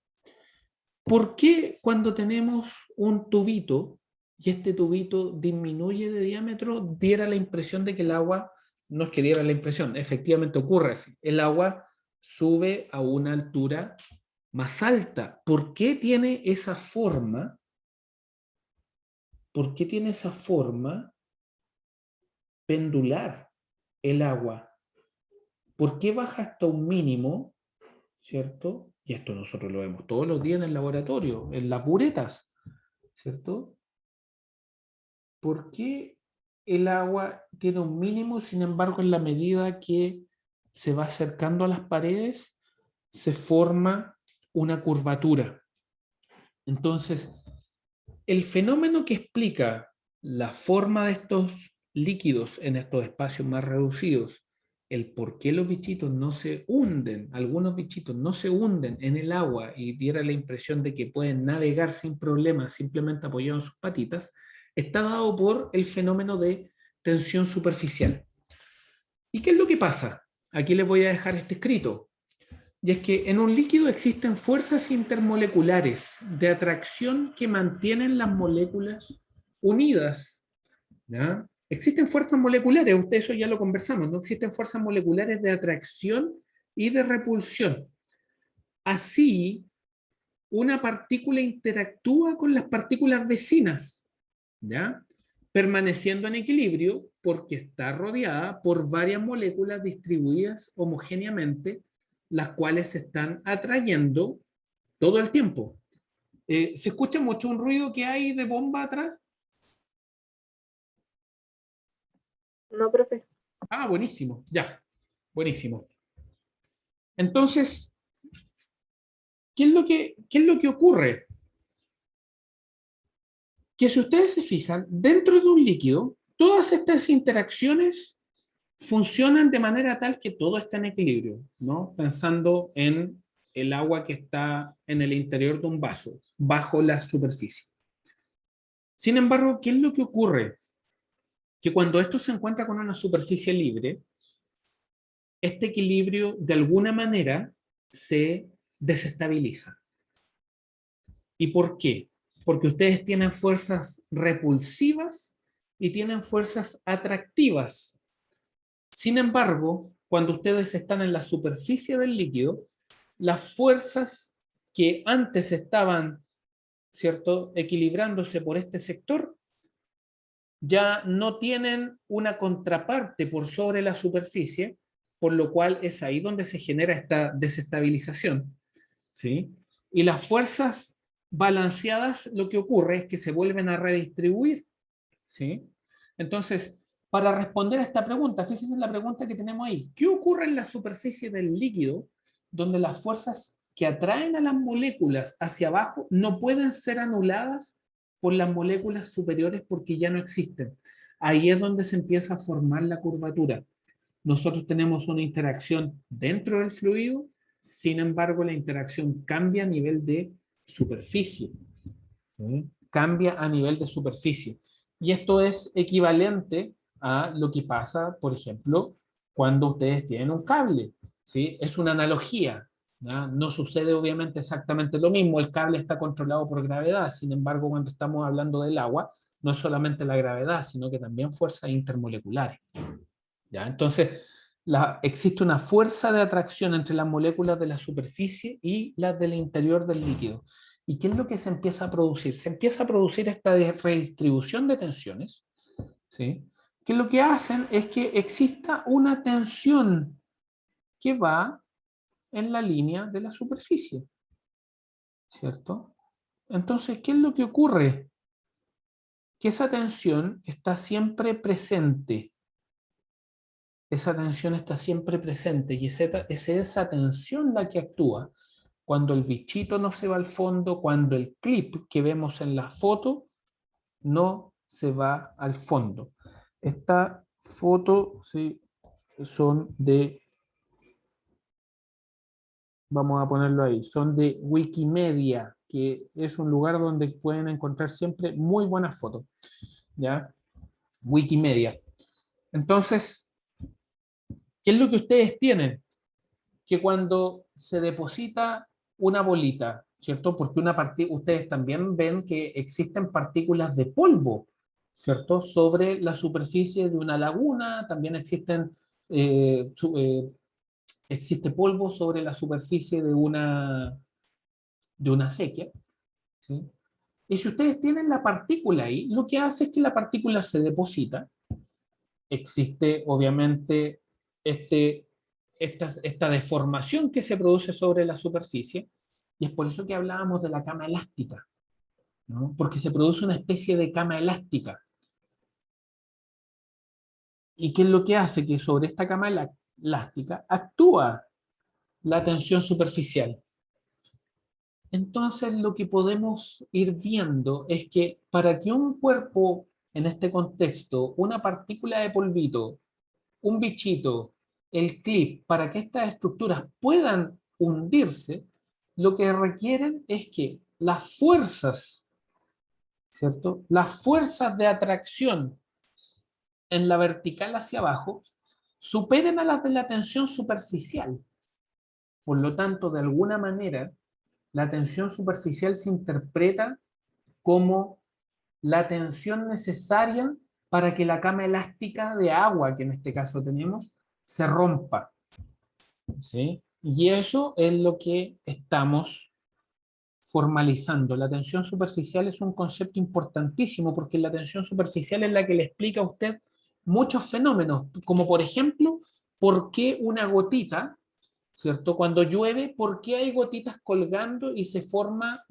¿Por qué cuando tenemos un tubito y este tubito disminuye de diámetro, diera la impresión de que el agua, no es que diera la impresión, efectivamente ocurre así, el agua sube a una altura más alta? ¿Por qué tiene esa forma? ¿Por qué tiene esa forma pendular el agua? ¿Por qué baja hasta un mínimo, cierto? Y esto nosotros lo vemos todos los días en el laboratorio, en las buretas, ¿cierto? ¿Por qué el agua tiene un mínimo, sin embargo, en la medida que se va acercando a las paredes, se forma una curvatura? Entonces, el fenómeno que explica la forma de estos líquidos en estos espacios más reducidos, el por qué los bichitos no se hunden, algunos bichitos no se hunden en el agua y diera la impresión de que pueden navegar sin problemas simplemente apoyados en sus patitas, está dado por el fenómeno de tensión superficial. ¿Y qué es lo que pasa? Aquí les voy a dejar este escrito. Y es que en un líquido existen fuerzas intermoleculares de atracción que mantienen las moléculas unidas. ¿Ya? Existen fuerzas moleculares, eso ya lo conversamos, ¿no? Existen fuerzas moleculares de atracción y de repulsión. Así, una partícula interactúa con las partículas vecinas, ¿ya? Permaneciendo en equilibrio porque está rodeada por varias moléculas distribuidas homogéneamente, las cuales se están atrayendo todo el tiempo. ¿Se escucha mucho un ruido que hay de bomba atrás? No, profe. Ah, buenísimo, ya, buenísimo. Entonces, ¿qué es lo que ocurre? Que si ustedes se fijan, dentro de un líquido, todas estas interacciones funcionan de manera tal que todo está en equilibrio, ¿no? Pensando en el agua que está en el interior de un vaso, bajo la superficie. Sin embargo, ¿qué es lo que ocurre? Que cuando esto se encuentra con una superficie libre, este equilibrio de alguna manera se desestabiliza. ¿Y por qué? Porque ustedes tienen fuerzas repulsivas y tienen fuerzas atractivas. Sin embargo, cuando ustedes están en la superficie del líquido, las fuerzas que antes estaban, ¿cierto?, equilibrándose por este sector, ya no tienen una contraparte por sobre la superficie, por lo cual es ahí donde se genera esta desestabilización, ¿sí? Y las fuerzas balanceadas, lo que ocurre es que se vuelven a redistribuir, ¿sí? Entonces, para responder a esta pregunta, fíjense en la pregunta que tenemos ahí. ¿Qué ocurre en la superficie del líquido donde las fuerzas que atraen a las moléculas hacia abajo no pueden ser anuladas por las moléculas superiores porque ya no existen? Ahí es donde se empieza a formar la curvatura. Nosotros tenemos una interacción dentro del fluido, sin embargo la interacción cambia a nivel de superficie. ¿Sí? Cambia a nivel de superficie. Y esto es equivalente a lo que pasa, por ejemplo, cuando ustedes tienen un cable, ¿sí? Es una analogía, ¿no? No sucede obviamente exactamente lo mismo, el cable está controlado por gravedad, sin embargo, cuando estamos hablando del agua, no es solamente la gravedad, sino que también fuerzas intermoleculares, ¿ya? Entonces, existe una fuerza de atracción entre las moléculas de la superficie y las del interior del líquido. ¿Y qué es lo que se empieza a producir? Se empieza a producir esta redistribución de tensiones, ¿sí? Que lo que hacen es que exista una tensión que va en la línea de la superficie, ¿cierto? Entonces, ¿qué es lo que ocurre? Que esa tensión está siempre presente. Esa tensión está siempre presente y es esa tensión la que actúa cuando el bichito no se va al fondo, cuando el clip que vemos en la foto no se va al fondo. Esta foto, sí, son de, vamos a ponerlo ahí, son de Wikimedia, que es un lugar donde pueden encontrar siempre muy buenas fotos, ¿ya? Wikimedia. Entonces, ¿qué es lo que ustedes tienen? Que cuando se deposita una bolita, ¿cierto? Porque ustedes también ven que existen partículas de polvo, ¿cierto? Sobre la superficie de una laguna, también eh, su- eh, existe polvo sobre la superficie de una acequia, ¿sí? Y si ustedes tienen la partícula ahí, lo que hace es que la partícula se deposita. Existe, obviamente, esta deformación que se produce sobre la superficie, y es por eso que hablábamos de la cama elástica, ¿no? Porque se produce una especie de cama elástica. ¿Y qué es lo que hace? Que sobre esta cama elástica actúa la tensión superficial. Entonces, lo que podemos ir viendo es que para que un cuerpo, en este contexto, una partícula de polvito, un bichito, el clip, para que estas estructuras puedan hundirse, lo que requieren es que las fuerzas, ¿cierto? Las fuerzas de atracción en la vertical hacia abajo superen a las de la tensión superficial. Por lo tanto, de alguna manera, la tensión superficial se interpreta como la tensión necesaria para que la cama elástica de agua, que en este caso tenemos, se rompa. ¿Sí? Y eso es lo que estamos formalizando. La tensión superficial es un concepto importantísimo porque la tensión superficial es la que le explica a usted muchos fenómenos, como por ejemplo, por qué una gotita, ¿cierto? Cuando llueve, ¿por qué hay gotitas colgando y se forma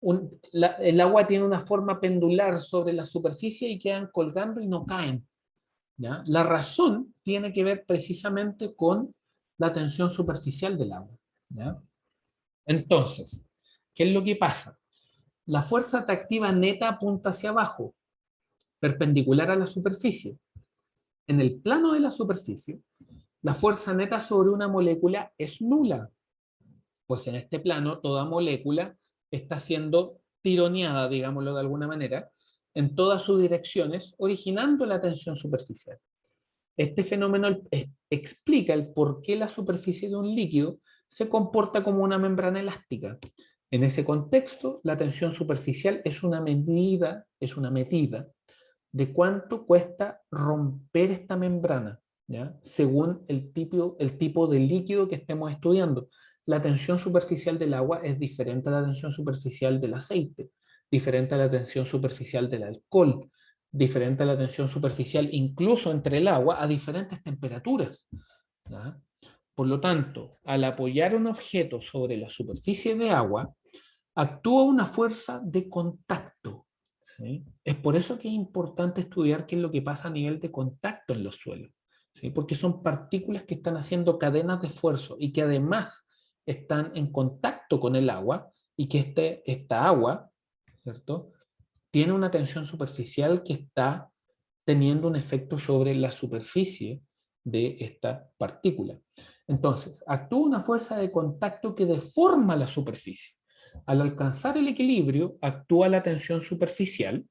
el agua tiene una forma pendular sobre la superficie y quedan colgando y no caen? ¿Ya? La razón tiene que ver precisamente con la tensión superficial del agua. ¿Ya? Entonces, ¿qué es lo que pasa? La fuerza atractiva neta apunta hacia abajo, perpendicular a la superficie. En el plano de la superficie, la fuerza neta sobre una molécula es nula, pues en este plano toda molécula está siendo tironeada, digámoslo de alguna manera, en todas sus direcciones, originando la tensión superficial. Este fenómeno explica el por qué la superficie de un líquido se comporta como una membrana elástica. En ese contexto, la tensión superficial es una medida de cuánto cuesta romper esta membrana, ¿ya? Según el tipo de líquido que estemos estudiando. La tensión superficial del agua es diferente a la tensión superficial del aceite, diferente a la tensión superficial del alcohol, diferente a la tensión superficial incluso entre el agua a diferentes temperaturas, ¿ya? Por lo tanto, al apoyar un objeto sobre la superficie de agua, actúa una fuerza de contacto. ¿Sí? Es por eso que es importante estudiar qué es lo que pasa a nivel de contacto en los suelos, ¿sí? Porque son partículas que están haciendo cadenas de esfuerzo y que además están en contacto con el agua y que esta agua, ¿cierto?, tiene una tensión superficial que está teniendo un efecto sobre la superficie de esta partícula. Entonces, actúa una fuerza de contacto que deforma la superficie. Al alcanzar el equilibrio, actúa la tensión superficial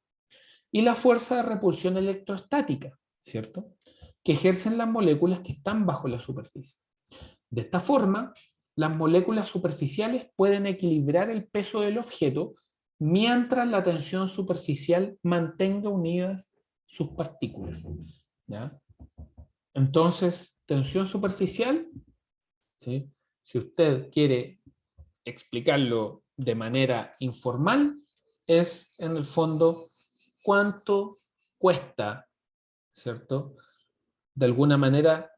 y la fuerza de repulsión electrostática, ¿cierto?, que ejercen las moléculas que están bajo la superficie. De esta forma, las moléculas superficiales pueden equilibrar el peso del objeto mientras la tensión superficial mantenga unidas sus partículas. ¿Ya? Entonces, tensión superficial, ¿sí?, si usted quiere explicarlo de manera informal, es en el fondo cuánto cuesta, ¿cierto?, de alguna manera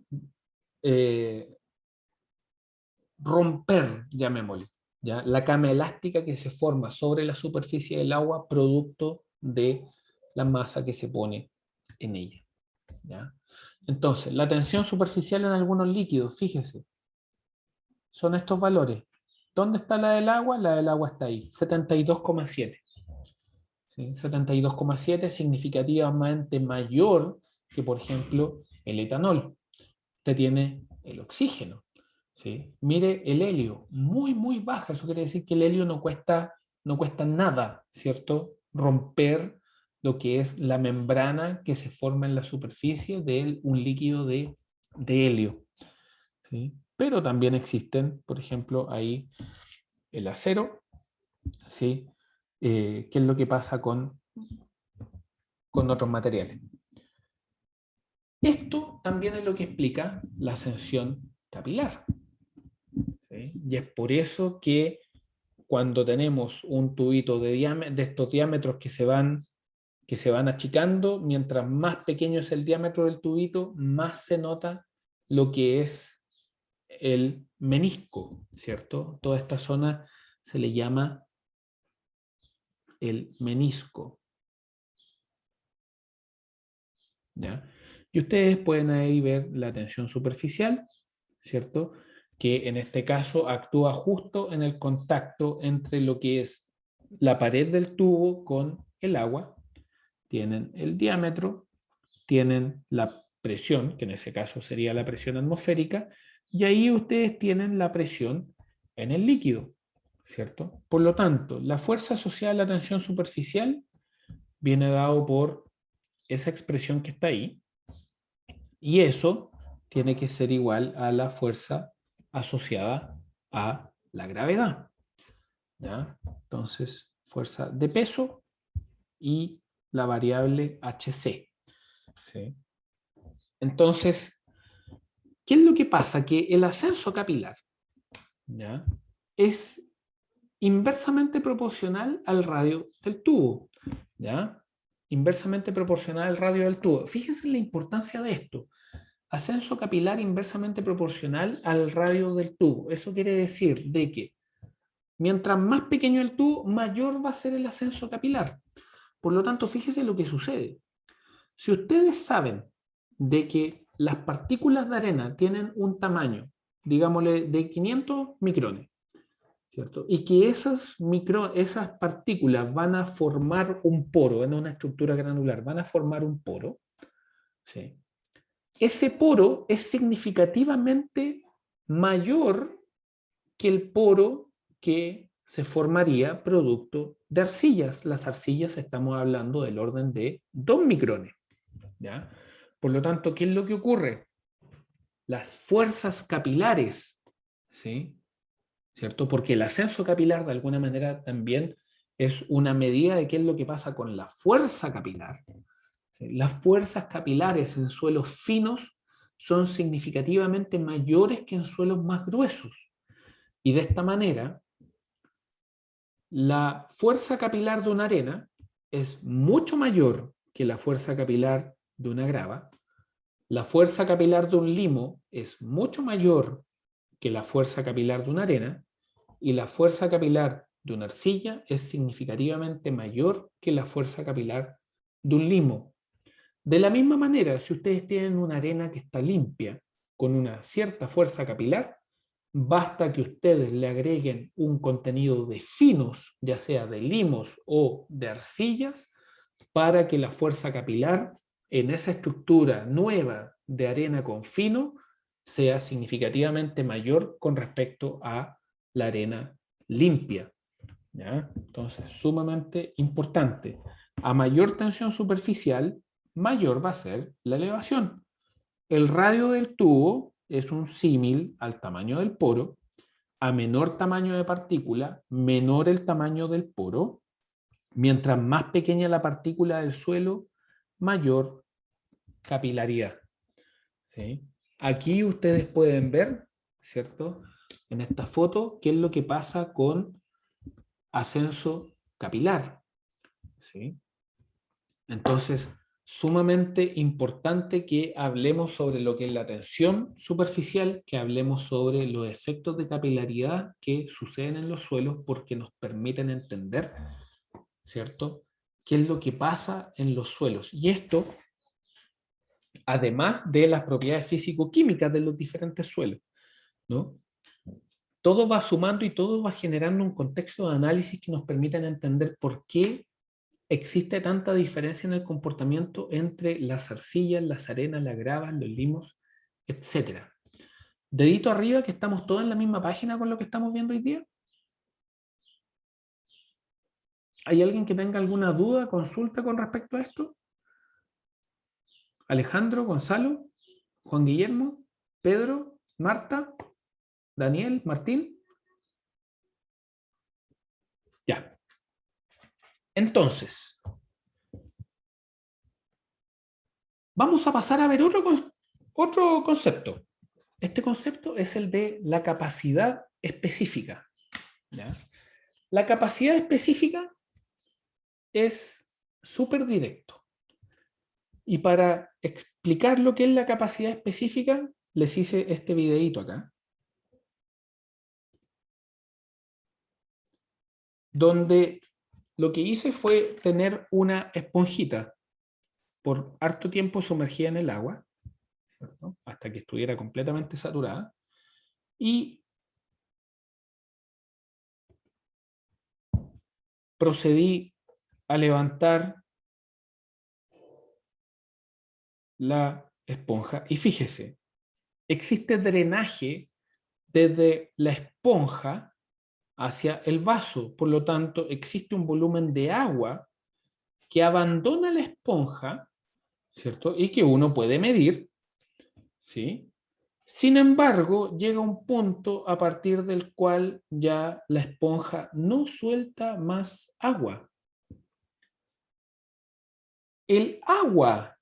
romper, llamémosle, ¿ya?, la cama elástica que se forma sobre la superficie del agua producto de la masa que se pone en ella. ¿Ya? Entonces, la tensión superficial en algunos líquidos, fíjese, son estos valores. ¿Dónde está la del agua? La del agua está ahí, 72,7. ¿Sí? 72,7 significativamente mayor que, por ejemplo, el etanol. Usted tiene el oxígeno. ¿Sí? Mire el helio, muy, muy baja. Eso quiere decir que el helio no cuesta nada, ¿cierto? Romper lo que es la membrana que se forma en la superficie de un líquido de helio. ¿Sí? Pero también existen, por ejemplo, ahí el acero, ¿sí? ¿Qué es lo que pasa con otros materiales? Esto también es lo que explica la ascensión capilar. ¿Sí? Y es por eso que cuando tenemos un tubito de estos diámetros que se van achicando, mientras más pequeño es el diámetro del tubito, más se nota lo que es el menisco, ¿cierto? Toda esta zona se le llama el menisco. ¿Ya? Y ustedes pueden ahí ver la tensión superficial, ¿cierto?, que en este caso actúa justo en el contacto entre lo que es la pared del tubo con el agua. Tienen el diámetro, tienen la presión, que en ese caso sería la presión atmosférica, y ahí ustedes tienen la presión en el líquido, ¿cierto? Por lo tanto, la fuerza asociada a la tensión superficial viene dado por esa expresión que está ahí, y eso tiene que ser igual a la fuerza asociada a la gravedad. ¿Ya? Entonces, fuerza de peso y la variable HC. ¿Sí? Entonces, ¿qué es lo que pasa? Que el ascenso capilar, ¿ya?, es inversamente proporcional al radio del tubo. ¿Ya? Inversamente proporcional al radio del tubo. Fíjense en la importancia de esto. Ascenso capilar inversamente proporcional al radio del tubo. Eso quiere decir de que mientras más pequeño el tubo, mayor va a ser el ascenso capilar. Por lo tanto, fíjense lo que sucede. Si ustedes saben de que las partículas de arena tienen un tamaño, digámosle, de 500 micrones, ¿cierto? Y que esas partículas van a formar un poro en una estructura granular, van a formar un poro, ¿sí? Ese poro es significativamente mayor que el poro que se formaría producto de arcillas. Las arcillas estamos hablando del orden de 2 micrones. ¿Ya? Por lo tanto, ¿qué es lo que ocurre? Las fuerzas capilares, ¿sí? ¿Cierto? Porque el ascenso capilar de alguna manera también es una medida de qué es lo que pasa con la fuerza capilar. ¿Sí? Las fuerzas capilares en suelos finos son significativamente mayores que en suelos más gruesos. Y de esta manera, la fuerza capilar de una arena es mucho mayor que la fuerza capilar de una grava. La fuerza capilar de un limo es mucho mayor que la fuerza capilar de una arena, y la fuerza capilar de una arcilla es significativamente mayor que la fuerza capilar de un limo. De la misma manera, si ustedes tienen una arena que está limpia, con una cierta fuerza capilar, basta que ustedes le agreguen un contenido de finos, ya sea de limos o de arcillas, para que la fuerza capilar en esa estructura nueva de arena con fino sea significativamente mayor con respecto a la arena limpia. ¿Ya? Entonces, sumamente importante. A mayor tensión superficial, mayor va a ser la elevación. El radio del tubo es un símil al tamaño del poro. A menor tamaño de partícula, menor el tamaño del poro. Mientras más pequeña la partícula del suelo, mayor capilaridad. ¿Sí? Aquí ustedes pueden ver, ¿cierto?, en esta foto, qué es lo que pasa con ascenso capilar. ¿Sí? Entonces, sumamente importante que hablemos sobre lo que es la tensión superficial, que hablemos sobre los efectos de capilaridad que suceden en los suelos, porque nos permiten entender, ¿cierto?, qué es lo que pasa en los suelos. Y esto, además de las propiedades físico-químicas de los diferentes suelos, ¿no? Todo va sumando y todo va generando un contexto de análisis que nos permiten entender por qué existe tanta diferencia en el comportamiento entre las arcillas, las arenas, las gravas, los limos, etc. Dedito arriba, que estamos todos en la misma página con lo que estamos viendo hoy día. ¿Hay alguien que tenga alguna duda, consulta con respecto a esto? Alejandro, Gonzalo, Juan Guillermo, Pedro, Marta, Daniel, Martín. Ya. Entonces, vamos a pasar a ver otro concepto. Este concepto es el de la capacidad específica. ¿Ya? La capacidad específica es súper directo. Y para explicar lo que es la capacidad específica, les hice este videíto acá, donde lo que hice fue tener una esponjita por harto tiempo sumergida en el agua, ¿cierto?, hasta que estuviera completamente saturada, y procedí a levantar la esponja. Y fíjese, existe drenaje desde la esponja hacia el vaso. Por lo tanto, existe un volumen de agua que abandona la esponja ¿cierto? Y que uno puede medir, ¿sí? Sin embargo, llega un punto a partir del cual ya la esponja no suelta más agua. El agua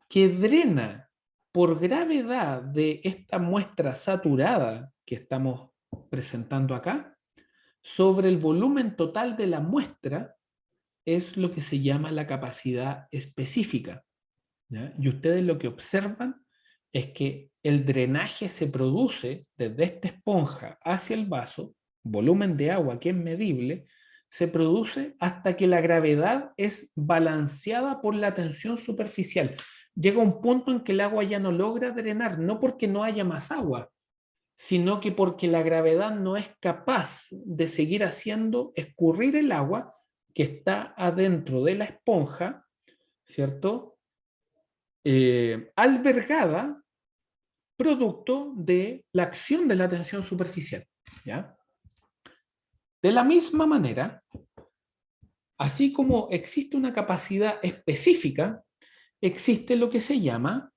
que drena por gravedad de esta muestra saturada que estamos presentando acá, sobre el volumen total de la muestra, es lo que se llama la capacidad específica, ¿ya? Y ustedes lo que observan es que el drenaje se produce desde esta esponja hacia el vaso, volumen de agua que es medible, se produce hasta que la gravedad es balanceada por la tensión superficial. Llega un punto en que el agua ya no logra drenar, no porque no haya más agua, sino que porque la gravedad no es capaz de seguir haciendo escurrir el agua que está adentro de la esponja, ¿cierto? Albergada producto de la acción de la tensión superficial, ¿ya? De la misma manera, así como existe una capacidad específica, existe lo que se llama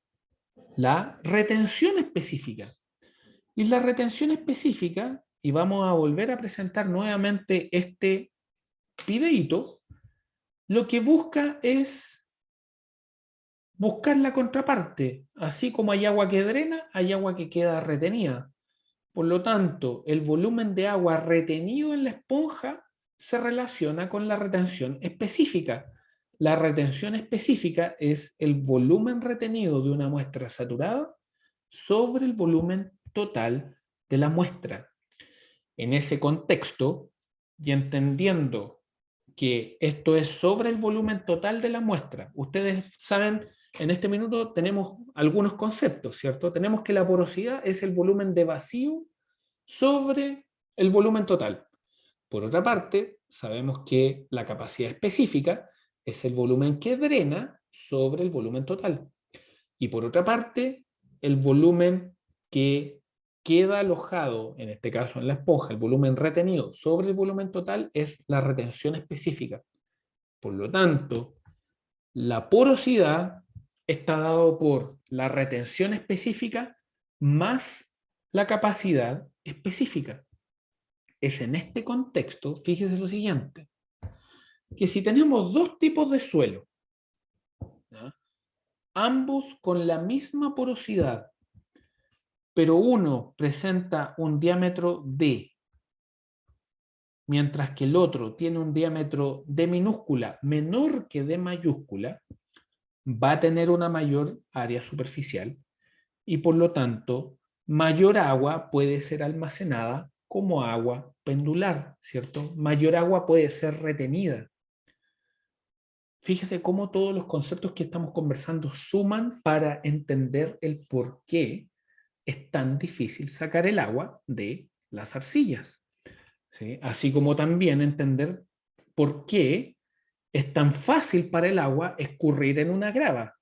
la retención específica. Y la retención específica, y vamos a volver a presentar nuevamente este videíto, lo que busca es buscar la contraparte. Así como hay agua que drena, hay agua que queda retenida. Por lo tanto, el volumen de agua retenido en la esponja se relaciona con la retención específica. La retención específica es el volumen retenido de una muestra saturada sobre el volumen total de la muestra. En ese contexto, y entendiendo que esto es sobre el volumen total de la muestra, ustedes saben, en este minuto tenemos algunos conceptos, ¿cierto? Tenemos que la porosidad es el volumen de vacío sobre el volumen total. Por otra parte, sabemos que la capacidad específica es el volumen que drena sobre el volumen total. Y por otra parte, el volumen que queda alojado, en este caso en la esponja, el volumen retenido sobre el volumen total es la retención específica. Por lo tanto, la porosidad está dado por la retención específica más la capacidad específica. Es en este contexto, fíjese lo siguiente, que si tenemos dos tipos de suelo, ¿ya? Ambos con la misma porosidad, pero uno presenta un diámetro D, mientras que el otro tiene un diámetro D minúscula menor que D mayúscula, va a tener una mayor área superficial y por lo tanto mayor agua puede ser almacenada como agua pendular, ¿cierto? Mayor agua puede ser retenida. Fíjese cómo todos los conceptos que estamos conversando suman para entender el por qué es tan difícil sacar el agua de las arcillas, ¿sí? Así como también entender por qué es tan fácil para el agua escurrir en una grava,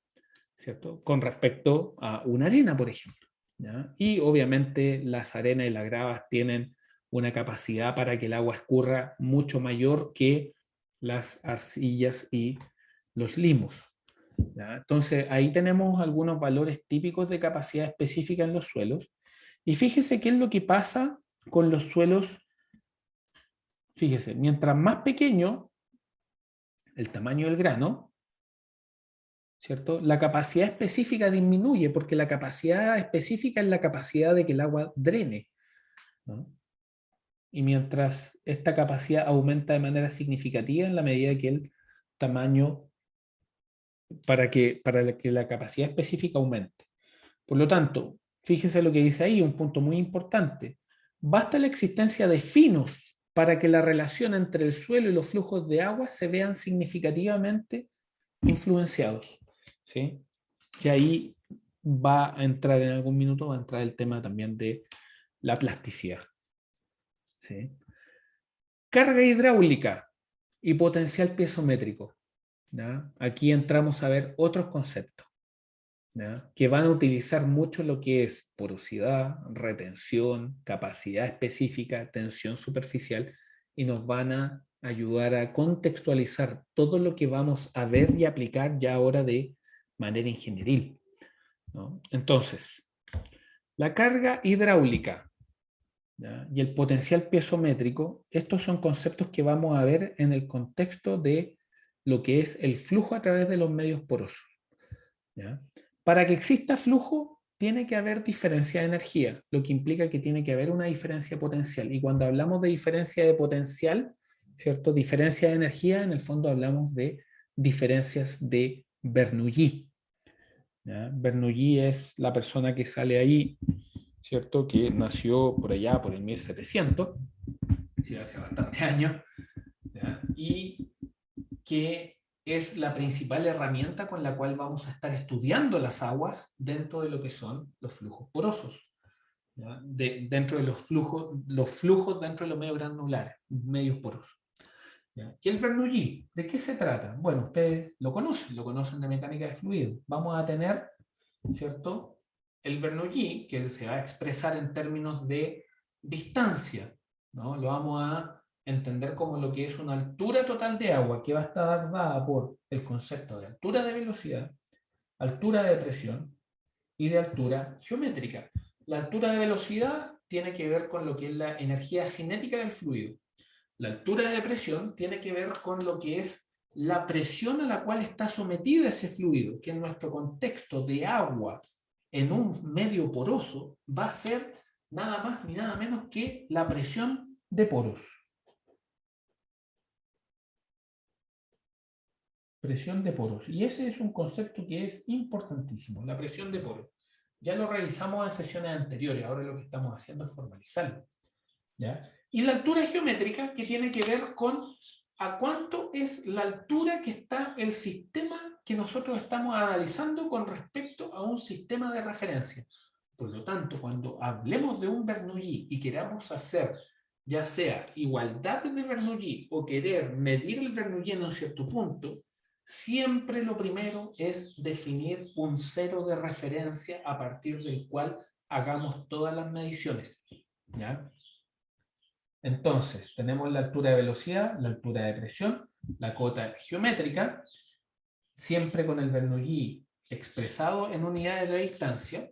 ¿cierto? Con respecto a una arena, por ejemplo, ¿ya? Y obviamente las arenas y las gravas tienen una capacidad para que el agua escurra mucho mayor que las arcillas y los limos, ¿ya? Entonces ahí tenemos algunos valores típicos de capacidad específica en los suelos. Y fíjese qué es lo que pasa con los suelos. Fíjese, mientras más pequeño el tamaño del grano, ¿cierto? La capacidad específica disminuye porque la capacidad específica es la capacidad de que el agua drene, ¿no? Y mientras esta capacidad aumenta de manera significativa en la medida que el tamaño, para que la capacidad específica aumente. Por lo tanto, fíjese lo que dice ahí, un punto muy importante. Basta la existencia de finos para que la relación entre el suelo y los flujos de agua se vean significativamente influenciados, ¿sí? Y ahí va a entrar en algún minuto, va a entrar el tema también de la plasticidad, ¿sí? Carga hidráulica y potencial piezométrico, ¿ya? Aquí entramos a ver otros conceptos, ¿ya? Que van a utilizar mucho lo que es porosidad, retención, capacidad específica, tensión superficial, y nos van a ayudar a contextualizar todo lo que vamos a ver y aplicar ya ahora de manera ingenieril, ¿no? Entonces, la carga hidráulica, ¿ya? Y el potencial piezométrico, estos son conceptos que vamos a ver en el contexto de lo que es el flujo a través de los medios porosos, ¿ya? Para que exista flujo, tiene que haber diferencia de energía, lo que implica que tiene que haber una diferencia potencial. Y cuando hablamos de diferencia de potencial, ¿cierto? Diferencia de energía, en el fondo hablamos de diferencias de Bernoulli, ¿ya? Bernoulli es la persona que sale ahí, ¿cierto? Que nació por allá, por el 1700, sí, hace bastantes años, ¿ya? Y que es la principal herramienta con la cual vamos a estar estudiando las aguas dentro de lo que son los flujos porosos, ¿ya? Dentro de los flujos dentro de los medios granulares, medios porosos, ¿ya? Y el Bernoulli, ¿de qué se trata? Bueno, ustedes lo conocen de mecánica de fluidos. Vamos a tener, ¿cierto?, el Bernoulli, que se va a expresar en términos de distancia, ¿no? Lo vamos a entender como lo que es una altura total de agua, que va a estar dada por el concepto de altura de velocidad, altura de presión y de altura geométrica. La altura de velocidad tiene que ver con lo que es la energía cinética del fluido. La altura de presión tiene que ver con lo que es la presión a la cual está sometido ese fluido, que en nuestro contexto de agua en un medio poroso va a ser nada más ni nada menos que la presión de poros. Presión de poros. Y ese es un concepto que es importantísimo, la presión de poros. Ya lo realizamos en sesiones anteriores, ahora lo que estamos haciendo es formalizarlo, ¿ya? Y la altura geométrica, que tiene que ver con a cuánto es la altura que está el sistema que nosotros estamos analizando con respecto a un sistema de referencia. Por lo tanto, cuando hablemos de un Bernoulli y queramos hacer ya sea igualdad de Bernoulli o querer medir el Bernoulli en un cierto punto, siempre lo primero es definir un cero de referencia a partir del cual hagamos todas las mediciones, ¿ya? Entonces, tenemos la altura de velocidad, la altura de presión, la cota geométrica, siempre con el Bernoulli expresado en unidades de distancia.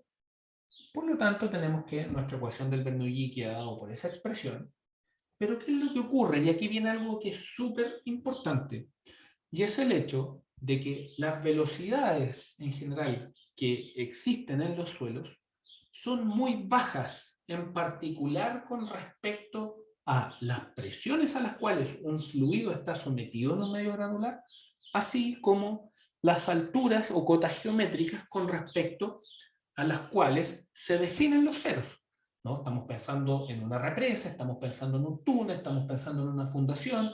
Por lo tanto, tenemos que nuestra ecuación del Bernoulli queda dado por esa expresión. Pero ¿qué es lo que ocurre? Y aquí viene algo que es súper importante. Y es el hecho de que las velocidades en general que existen en los suelos son muy bajas, en particular con respecto a las presiones a las cuales un fluido está sometido en un medio granular, así como las alturas o cotas geométricas con respecto a las cuales se definen los ceros, ¿no? Estamos pensando en una represa, estamos pensando en un túnel, estamos pensando en una fundación,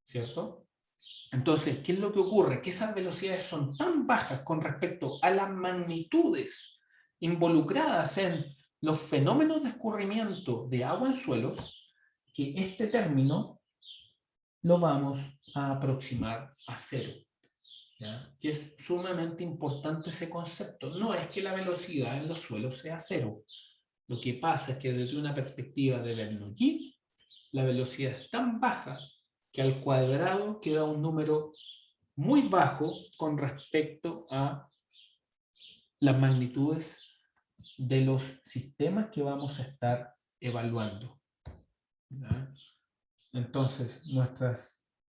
¿cierto? Entonces, ¿qué es lo que ocurre? Que esas velocidades son tan bajas con respecto a las magnitudes involucradas en los fenómenos de escurrimiento de agua en suelos, que este término lo vamos a aproximar a cero, ¿ya? Y es sumamente importante ese concepto. No es que la velocidad en los suelos sea cero. Lo que pasa es que desde una perspectiva de Bernoulli, la velocidad es tan baja que al cuadrado queda un número muy bajo con respecto a las magnitudes de los sistemas que vamos a estar evaluando, ¿ya? Entonces,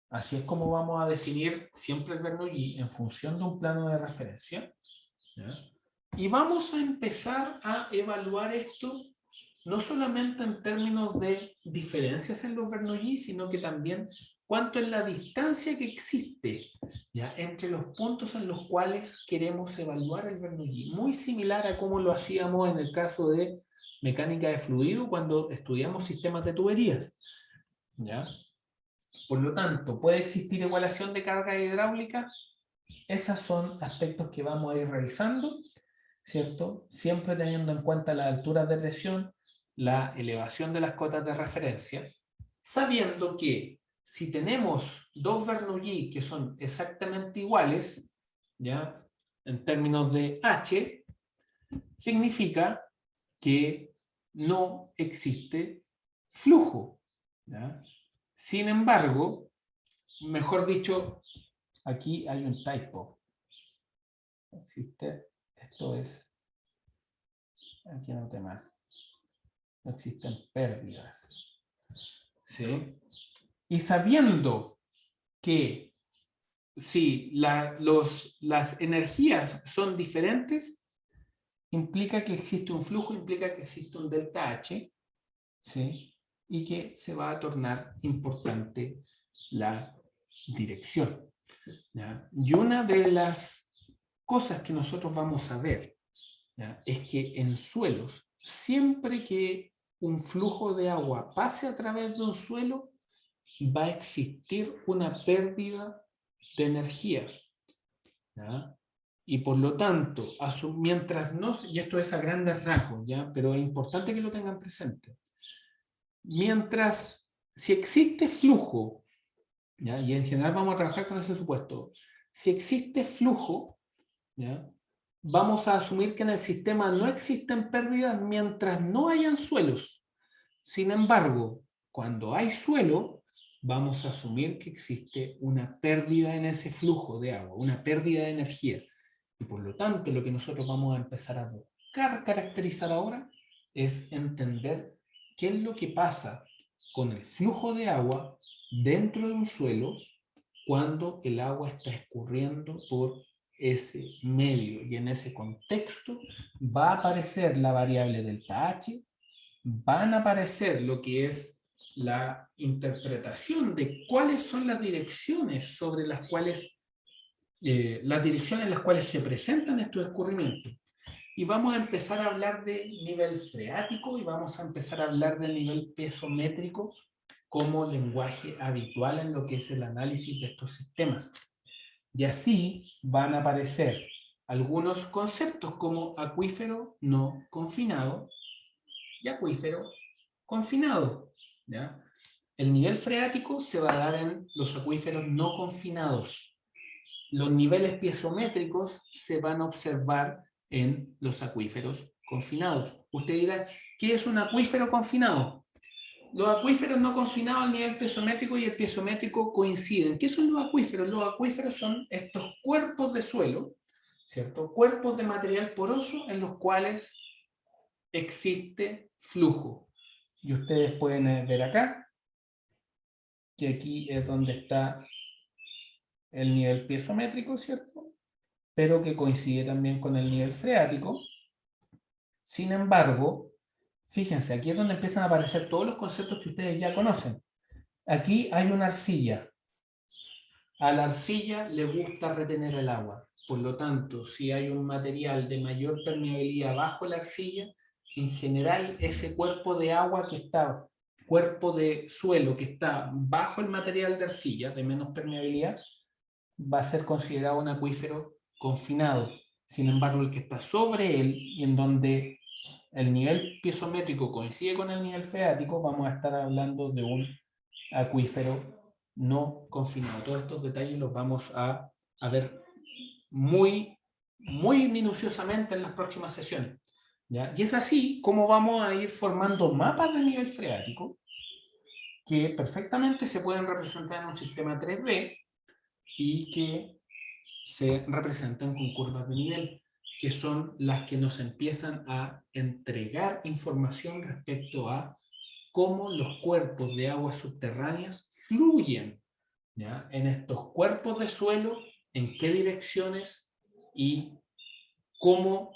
así es como vamos a definir siempre el Bernoulli en función de un plano de referencia, ¿ya? Y vamos a empezar a evaluar esto no solamente en términos de diferencias en los Bernoulli, sino que también cuánto es la distancia que existe, ¿ya?, entre los puntos en los cuales queremos evaluar el Bernoulli. Muy similar a cómo lo hacíamos en el caso de mecánica de fluido cuando estudiamos sistemas de tuberías, ¿ya? Por lo tanto, ¿puede existir igualación de carga hidráulica? Esos son aspectos que vamos a ir revisando, ¿cierto? Siempre teniendo en cuenta las alturas de presión, la elevación de las cotas de referencia, sabiendo que si tenemos dos Bernoulli que son exactamente iguales, ¿ya?, en términos de H, significa que no existe flujo, ¿ya? Sin embargo, mejor dicho, aquí hay un typo. existe, esto es, aquí anoté mal, no existen pérdidas. ¿Sí? Y sabiendo que si las energías son diferentes, implica que existe un flujo, implica que existe un delta H, ¿sí? Y que se va a tornar importante la dirección, ¿ya? Y una de las cosas que nosotros vamos a ver, ¿ya?, es que en suelos, siempre que un flujo de agua pase a través de un suelo, va a existir una pérdida de energía, ¿ya? Y por lo tanto, mientras no, y esto es a grandes rasgos, ¿ya?, pero es importante que lo tengan presente, mientras, si existe flujo, ¿ya?, y en general vamos a trabajar con ese supuesto, si existe flujo, ¿ya?, vamos a asumir que en el sistema no existen pérdidas mientras no hayan suelos. Sin embargo, cuando hay suelo, vamos a asumir que existe una pérdida en ese flujo de agua, una pérdida de energía. Y por lo tanto, lo que nosotros vamos a empezar a buscar caracterizar ahora es entender qué es lo que pasa con el flujo de agua dentro de un suelo cuando el agua está escurriendo por ese medio, y en ese contexto va a aparecer la variable delta H, van a aparecer lo que es la interpretación de cuáles son las direcciones sobre las cuales se presentan estos escurrimientos. Y vamos a empezar a hablar de nivel freático y vamos a empezar a hablar del nivel piezométrico como lenguaje habitual en lo que es el análisis de estos sistemas. Y así van a aparecer algunos conceptos como acuífero no confinado y acuífero confinado, ¿ya? El nivel freático se va a dar en los acuíferos no confinados. Los niveles piezométricos se van a observar en los acuíferos confinados. Usted dirá, ¿qué es un acuífero confinado? Los acuíferos no confinados, el nivel piezométrico y el piezométrico coinciden. ¿Qué son los acuíferos? Los acuíferos son estos cuerpos de suelo, ¿cierto? Cuerpos de material poroso en los cuales existe flujo. Y ustedes pueden ver acá que aquí es donde está el nivel piezométrico, ¿cierto?, pero que coincide también con el nivel freático. Sin embargo, fíjense, aquí es donde empiezan a aparecer todos los conceptos que ustedes ya conocen. Aquí hay una arcilla. A la arcilla le gusta retener el agua. Por lo tanto, si hay un material de mayor permeabilidad bajo la arcilla, en general ese cuerpo de agua que está, cuerpo de suelo que está bajo el material de arcilla, de menos permeabilidad, va a ser considerado un acuífero confinado. Sin embargo, el que está sobre él y en donde el nivel piezométrico coincide con el nivel freático, vamos a estar hablando de un acuífero no confinado. Todos estos detalles los vamos a ver muy minuciosamente en las próximas sesiones, ¿ya? Y es así como vamos a ir formando mapas de nivel freático que perfectamente se pueden representar en un sistema 3D y que se representan con curvas de nivel, que son las que nos empiezan a entregar información respecto a cómo los cuerpos de aguas subterráneas fluyen, ¿ya?, en estos cuerpos de suelo, en qué direcciones y cómo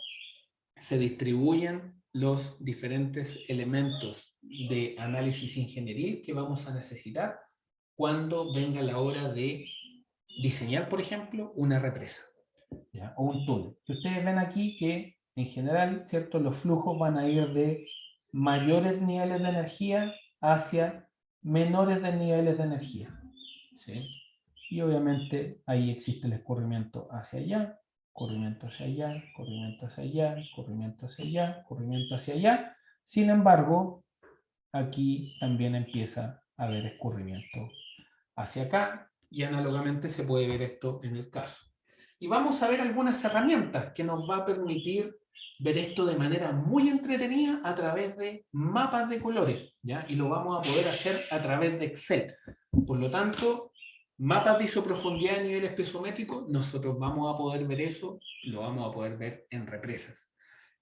se distribuyen los diferentes elementos de análisis ingenieril que vamos a necesitar cuando venga la hora de diseñar, por ejemplo, una represa, ¿ya?, o un túnel. Ustedes ven aquí que, en general, ¿cierto?, los flujos van a ir de mayores niveles de energía hacia menores de niveles de energía, ¿sí? Y obviamente ahí existe el escurrimiento hacia allá, corrimiento hacia allá, corrimiento hacia allá, corrimiento hacia allá, corrimiento hacia allá. Sin embargo, aquí también empieza a haber escurrimiento hacia acá, y análogamente se puede ver esto en el caso. Y vamos a ver algunas herramientas que nos va a permitir ver esto de manera muy entretenida a través de mapas de colores, ¿ya? Y lo vamos a poder hacer a través de Excel. Por lo tanto, mapas de isoprofundidad de niveles piezométricos, nosotros vamos a poder ver eso, lo vamos a poder ver en represas.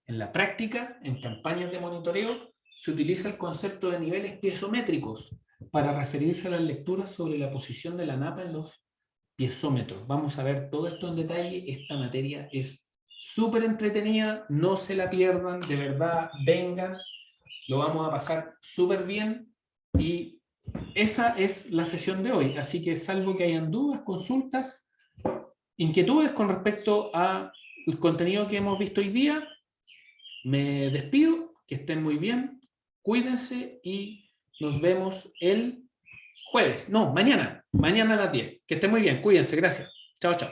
En la práctica, en campañas de monitoreo, se utiliza el concepto de niveles piezométricos para referirse a las lecturas sobre la posición de la napa en los piezómetros. Vamos a ver todo esto en detalle. Esta materia es súper entretenida, no se la pierdan, de verdad, vengan, lo vamos a pasar súper bien y esa es la sesión de hoy. Así que salvo que hayan dudas, consultas, inquietudes con respecto al contenido que hemos visto hoy día, me despido, que estén muy bien, cuídense y nos vemos el jueves. No, mañana a las 10. Que estén muy bien, cuídense, gracias. Chao, chao.